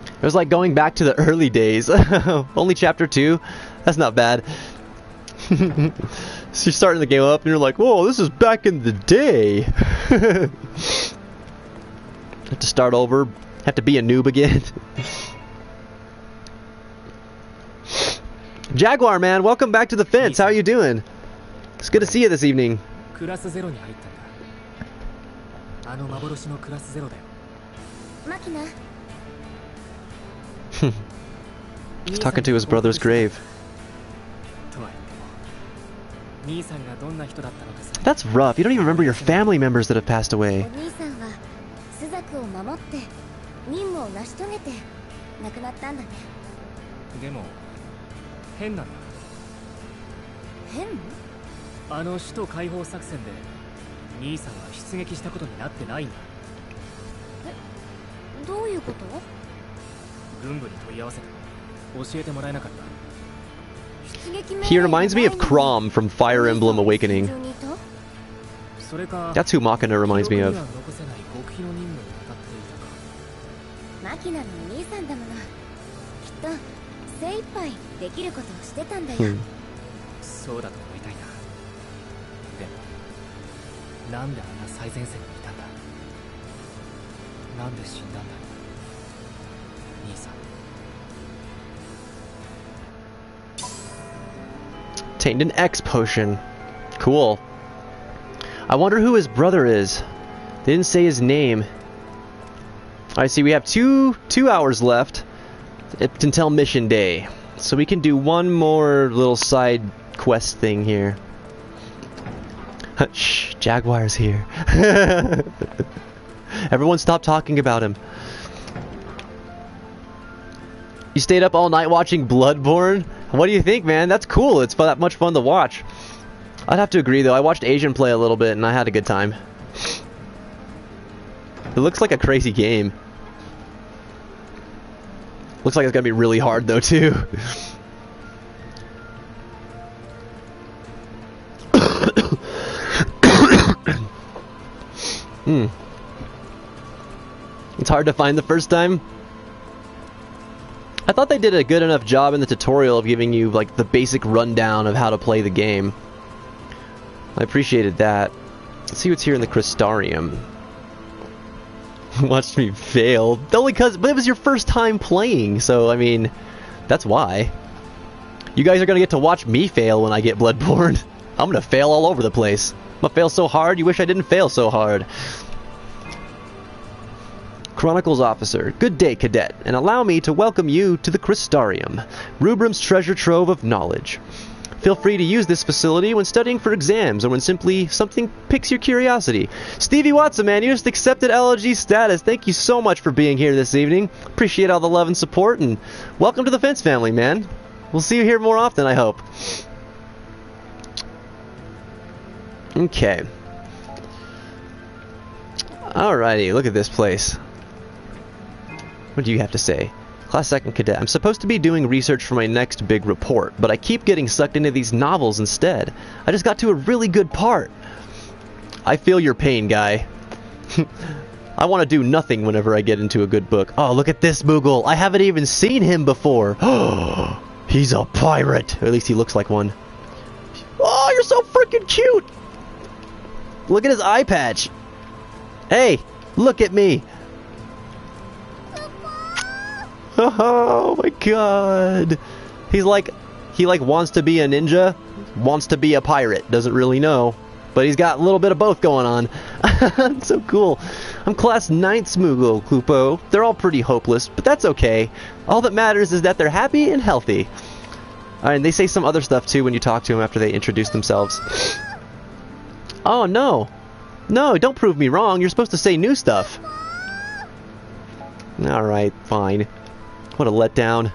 It was like going back to the early days. Only chapter 2? That's not bad. So you're starting the game up and you're like, whoa, this is back in the day. Have to start over. Have to be a noob again. Jaguar, man, welcome back to the fence. How are you doing? It's good to see you this evening. He's talking to his brother's grave. That's rough. You don't even remember your family members that have passed away. He reminds me of Crom from Fire Emblem Awakening. That's who Machina reminds me of. なんであんな最前線にいたんだ。なんで死んだんだ兄さん。 Obtained an X potion. Cool. I wonder who his brother is. They didn't say his name. I see we have two hours left until mission day. So we can do one more little side quest thing here. Shh, Jaguar's here. Everyone stop talking about him. You stayed up all night watching Bloodborne? What do you think, man? That's cool. It's that much fun to watch. I'd have to agree, though. I watched Asian play a little bit, and I had a good time. It looks like a crazy game. Looks like it's gonna be really hard, though, too. It's hard to find the first time. I thought they did a good enough job in the tutorial of giving you like the basic rundown of how to play the game. I appreciated that. Let's see what's here in the Crystarium. Watched me fail. Only because, but it was your first time playing, so I mean, that's why. You guys are gonna get to watch me fail when I get Bloodborne. I'm gonna fail all over the place. I'm gonna fail so hard, you wish I didn't fail so hard. Chronicles Officer, good day, Cadet, and allow me to welcome you to the Crystarium, Rubrum's treasure trove of knowledge. Feel free to use this facility when studying for exams or when simply something piques your curiosity. Stevie Watson, man, you just accepted LG status. Thank you so much for being here this evening. Appreciate all the love and support, and welcome to the Fence family, man. We'll see you here more often, I hope. Okay. Alrighty, look at this place. What do you have to say? Class 2nd Cadet. I'm supposed to be doing research for my next big report, but I keep getting sucked into these novels instead. I just got to a really good part. I feel your pain, guy. I want to do nothing whenever I get into a good book. Oh, look at this Moogle. I haven't even seen him before. He's a pirate. Or at least he looks like one. Oh, you're so freaking cute. Look at his eye patch. Hey, look at me. Oh my god. He wants to be a ninja, wants to be a pirate, doesn't really know. But he's got a little bit of both going on. So cool. I'm class 9th Smoogle, Klupo. They're all pretty hopeless, but that's okay. All that matters is that they're happy and healthy. Alright, and they say some other stuff too when you talk to them after they introduce themselves. Oh no. No, don't prove me wrong. You're supposed to say new stuff. Alright, fine. What a letdown.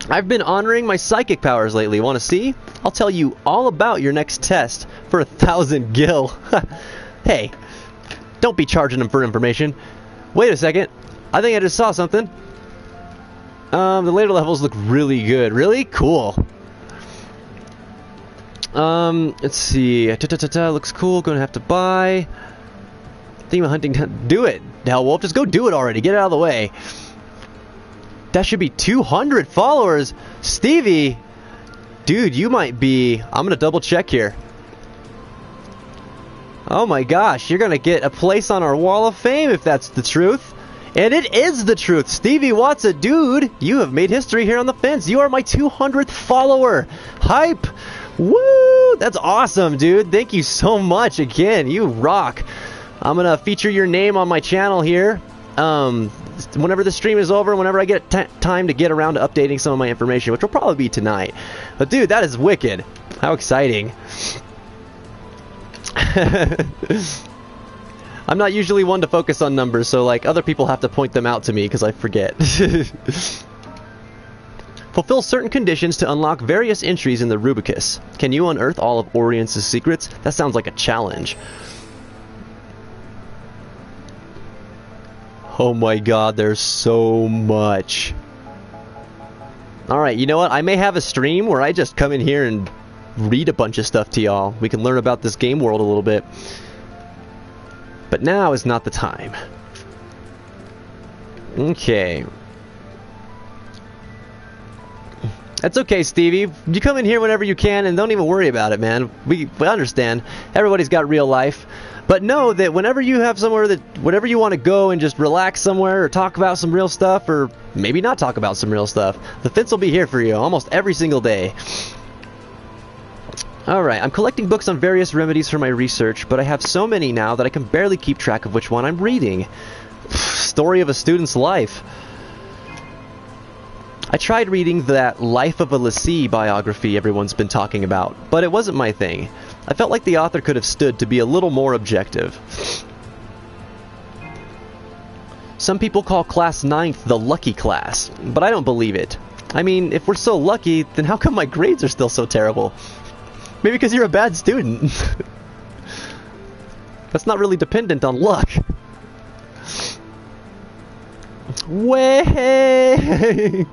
I've been honoring my psychic powers lately. Want to see? I'll tell you all about your next test for 1,000 gil. Hey, don't be charging them for information. Wait a second. I think I just saw something. The later levels look really good. Really? Cool. Let's see. Looks cool. Gonna have to buy. Theme of hunting. Do it, Hellwolf. Just go do it already. Get it out of the way. That should be 200 followers. Stevie, dude, you might be. I'm gonna double check here. Oh my gosh, you're gonna get a place on our wall of fame if that's the truth. And it is the truth. Stevie Watson, dude, you have made history here on the Fence. You are my 200th follower. Hype. Woo! That's awesome, dude. Thank you so much again. You rock. I'm gonna feature your name on my channel here. Whenever the stream is over, whenever I get time to get around to updating some of my information, which will probably be tonight. But dude, that is wicked. How exciting. I'm not usually one to focus on numbers, so like other people have to point them out to me because I forget. Fulfill certain conditions to unlock various entries in the Rubicus. Can you unearth all of Orient's secrets? That sounds like a challenge. Oh my god, there's so much. Alright, you know what? I may have a stream where I just come in here and read a bunch of stuff to y'all. We can learn about this game world a little bit. But now is not the time. Okay. That's okay, Stevie. You come in here whenever you can and don't even worry about it, man. We understand. Everybody's got real life. But know that whenever you have somewhere whenever you want to go and just relax somewhere or talk about some real stuff or maybe not talk about some real stuff, the Fence will be here for you almost every single day. Alright, I'm collecting books on various remedies for my research, but I have so many now that I can barely keep track of which one I'm reading. Story of a student's life. I tried reading that Life of a Lassie biography everyone's been talking about, but it wasn't my thing. I felt like the author could have stood to be a little more objective. Some people call class 9th the lucky class, but I don't believe it. I mean, if we're so lucky, then how come my grades are still so terrible? Maybe because you're a bad student. That's not really dependent on luck. Way.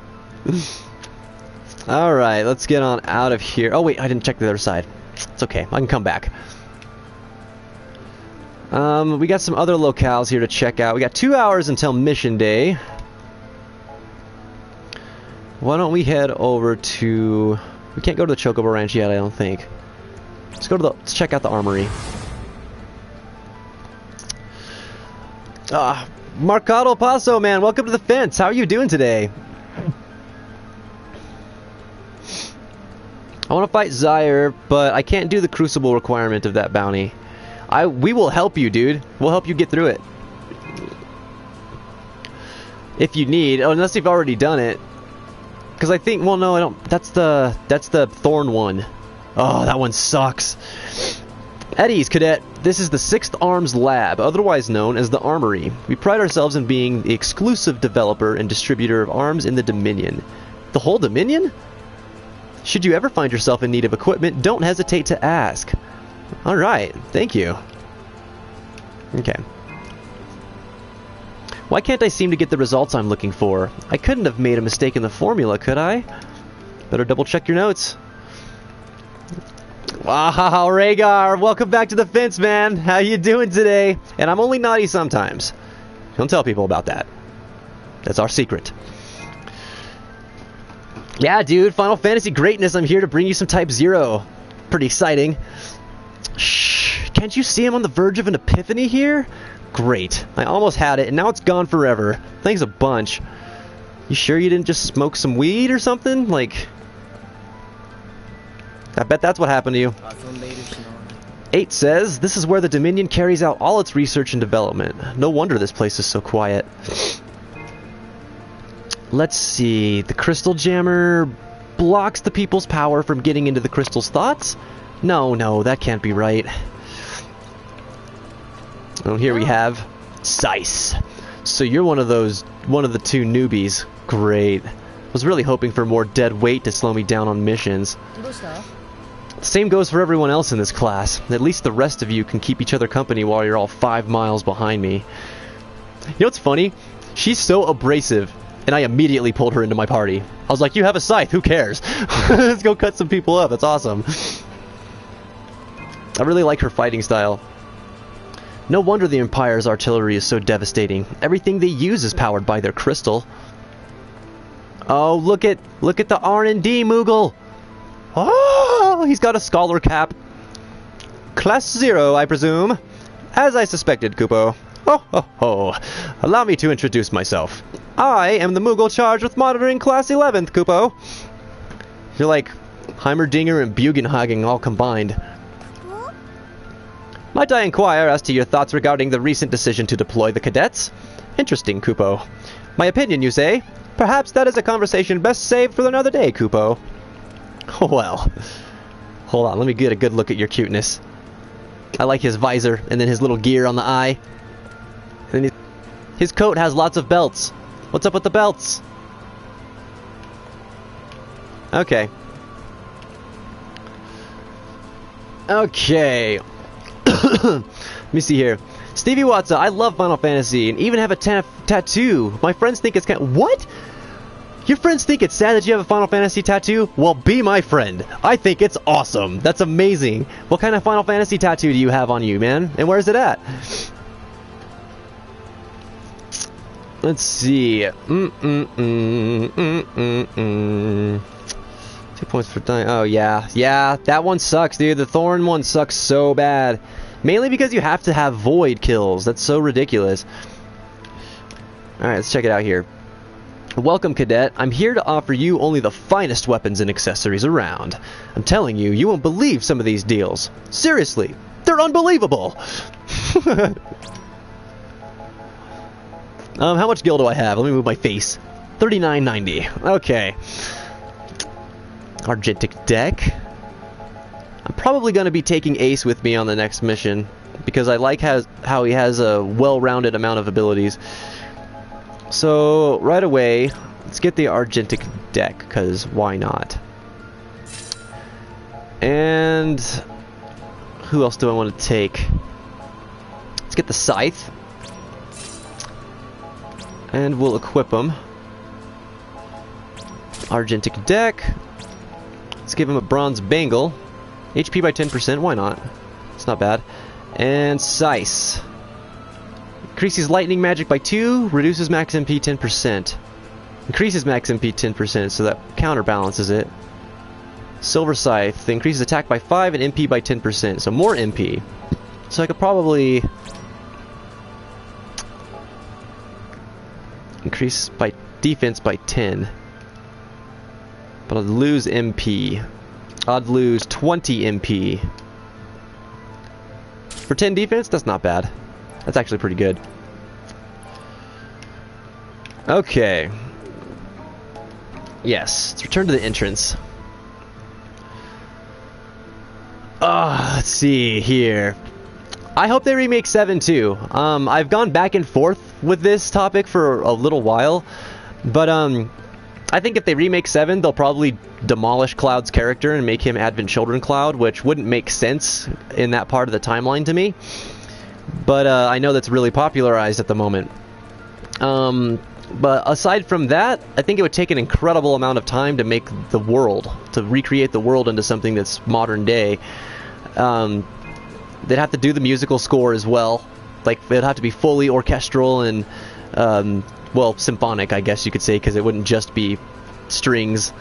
Alright, let's get on out of here. Oh wait, I didn't check the other side. It's okay, I can come back. We got some other locales here to check out. We got 2 hours until mission day. Why don't we head over to... We can't go to the Chocobo Ranch yet, I don't think. Let's check out the armory. Marcado Paso, man, welcome to the Fence. How are you doing today? I want to fight Zaire, but I can't do the Crucible requirement of that bounty. We will help you, dude. We'll help you get through it. If you need, unless you've already done it. Because I think, well, no, I don't. That's the Thorn one. Oh, that one sucks. At ease, Cadet. This is the 6th Arms Lab, otherwise known as the Armory. We pride ourselves in being the exclusive developer and distributor of arms in the Dominion. The whole Dominion? Should you ever find yourself in need of equipment, don't hesitate to ask. Alright, thank you. Okay. Why can't I seem to get the results I'm looking for? I couldn't have made a mistake in the formula, could I? Better double check your notes. Wow, Rhaegar, welcome back to the Fence, man. How you doing today? And I'm only naughty sometimes. Don't tell people about that. That's our secret. Yeah, dude, Final Fantasy greatness. I'm here to bring you some Type-0. Pretty exciting. Shh, can't you see I'm on the verge of an epiphany here? Great. I almost had it, and now it's gone forever. Thanks a bunch. You sure you didn't just smoke some weed or something? Like... I bet that's what happened to you. 8 says, this is where the Dominion carries out all its research and development. No wonder this place is so quiet. Let's see. The Crystal Jammer blocks the people's power from getting into the crystal's thoughts? No, that can't be right. Oh, here we have Sice. So you're one of the 2 newbies. Great. Was really hoping for more dead weight to slow me down on missions. Same goes for everyone else in this class. At least the rest of you can keep each other company while you're all 5 miles behind me. You know what's funny? She's so abrasive, and I immediately pulled her into my party. I was like, you have a scythe, who cares? Let's go cut some people up, that's awesome. I really like her fighting style. No wonder the Empire's artillery is so devastating. Everything they use is powered by their crystal. Oh, look at the R&D Moogle! Oh, he's got a scholar cap. Class 0, I presume. As I suspected, Kupo. Oh. Allow me to introduce myself. I am the Moogle charged with monitoring Class 11th, Kupo. You're like Heimerdinger and Bugenhagen all combined. Might I inquire as to your thoughts regarding the recent decision to deploy the cadets? Interesting, Kupo. My opinion, you say? Perhaps that is a conversation best saved for another day, Kupo. Well, hold on, let me get a good look at your cuteness. I like his visor, and then his little gear on the eye. And then his coat has lots of belts. What's up with the belts? Okay. Let me see here. Stevie Watson, I love Final Fantasy, and even have a tattoo. My friends think it's kind of... What? Your friends think it's sad that you have a Final Fantasy tattoo? Well, be my friend. I think it's awesome. That's amazing. What kind of Final Fantasy tattoo do you have on you, man? And where's it at? Let's see. 2 points for dying. Oh, yeah. Yeah, that one sucks, dude. The Thorn one sucks so bad. Mainly because you have to have void kills. That's so ridiculous. Alright, let's check it out here. Welcome, Cadet. I'm here to offer you only the finest weapons and accessories around. I'm telling you, you won't believe some of these deals. Seriously, they're unbelievable! How much gil do I have? Let me move my face. 39.90. Okay. Argentic deck. I'm probably going to be taking Ace with me on the next mission because I like how he has a well-rounded amount of abilities. So right away, let's get the Argentic deck because why not? And who else do I want to take? Let's get the Scythe. And we'll equip them. Argentic deck. Let's give him a bronze bangle. HP by 10%, why not? It's not bad. And Sice. Increases lightning magic by 2, reduces max MP 10%. Increases max MP 10%, so that counterbalances it. Silver Scythe increases attack by 5 and MP by 10%, so more MP. So I could probably increase by defense by 10. But I'd lose MP. I'd lose 20 MP. For 10 defense, that's not bad. That's actually pretty good. Okay. Yes, let's return to the entrance. Let's see here. I hope they remake 7 too. I've gone back and forth with this topic for a little while, but I think if they remake 7, they'll probably demolish Cloud's character and make him Advent Children Cloud, which wouldn't make sense in that part of the timeline to me. But I know that's really popularized at the moment. But aside from that, I think it would take an incredible amount of time to make the world, to recreate the world into something that's modern day. They'd have to do the musical score as well. Like, it'd have to be fully orchestral and, well, symphonic, I guess you could say, because it wouldn't just be strings.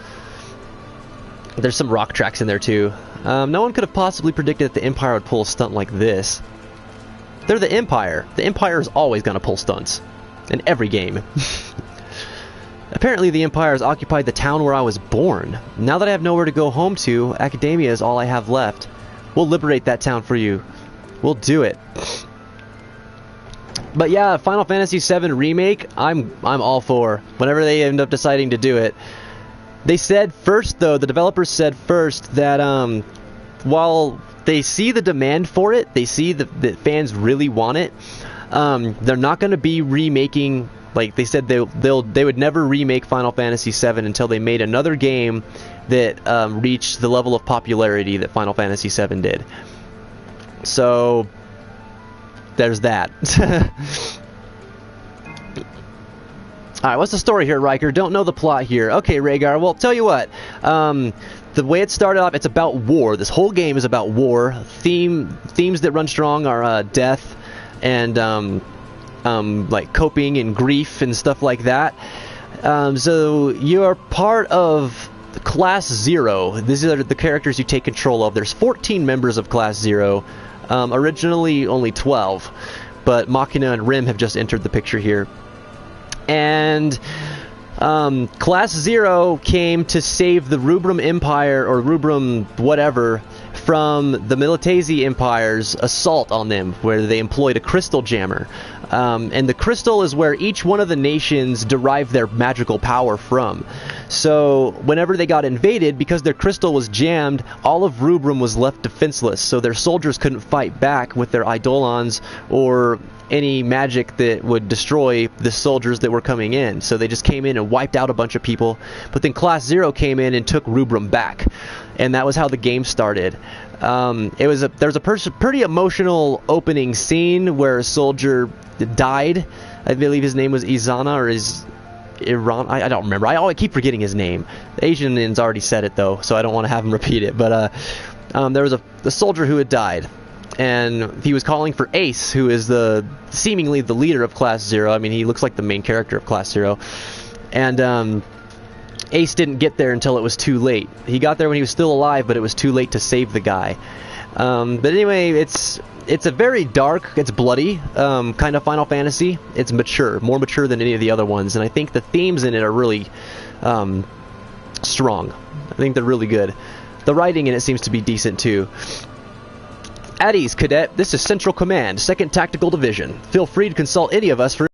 There's some rock tracks in there, too. No one could have possibly predicted that the Empire would pull a stunt like this. They're the Empire. The Empire is always going to pull stunts. In every game. Apparently the Empire has occupied the town where I was born. Now that I have nowhere to go home to, Academia is all I have left. We'll liberate that town for you. We'll do it. But yeah, Final Fantasy VII Remake, I'm all for. Whenever they end up deciding to do it. They said first, though, the developers said first that while they see the demand for it, they see that fans really want it, they're not going to be remaking. Like they said, they would never remake Final Fantasy VII until they made another game that reached the level of popularity that Final Fantasy VII did. So there's that. Alright, what's the story here, Riker? Don't know the plot here. Okay, Rhaegar, well, tell you what. The way it started off, it's about war. This whole game is about war. Themes that run strong are death and like coping and grief and stuff like that. So you are part of Class 0. These are the characters you take control of. There's 14 members of Class 0. Originally only 12, but Machina and Rim have just entered the picture here. And Class 0 came to save the Rubrum Empire, or Rubrum whatever, from the Militesi Empire's assault on them, where they employed a crystal jammer. And the crystal is where each one of the nations derived their magical power from. So whenever they got invaded, because their crystal was jammed, all of Rubrum was left defenseless, so their soldiers couldn't fight back with their Eidolons or any magic that would destroy the soldiers that were coming in. So they just came in and wiped out a bunch of people. But then Class 0 came in and took Rubrum back. And that was how the game started. There's a pretty emotional opening scene where a soldier died. I believe his name was Izana, or Iran. I don't remember. I keep forgetting his name. The Asian's already said it, though, so I don't want to have him repeat it. But there was a soldier who had died. And he was calling for Ace, who is seemingly the leader of Class 0. I mean, he looks like the main character of Class 0. And Ace didn't get there until it was too late. He got there when he was still alive, but it was too late to save the guy. But anyway, it's a very dark, it's bloody, kind of Final Fantasy. It's mature, more mature than any of the other ones, and I think the themes in it are really strong. I think they're really good. The writing in it seems to be decent too. At ease, Cadet. This is Central Command, 2nd Tactical Division. Feel free to consult any of us for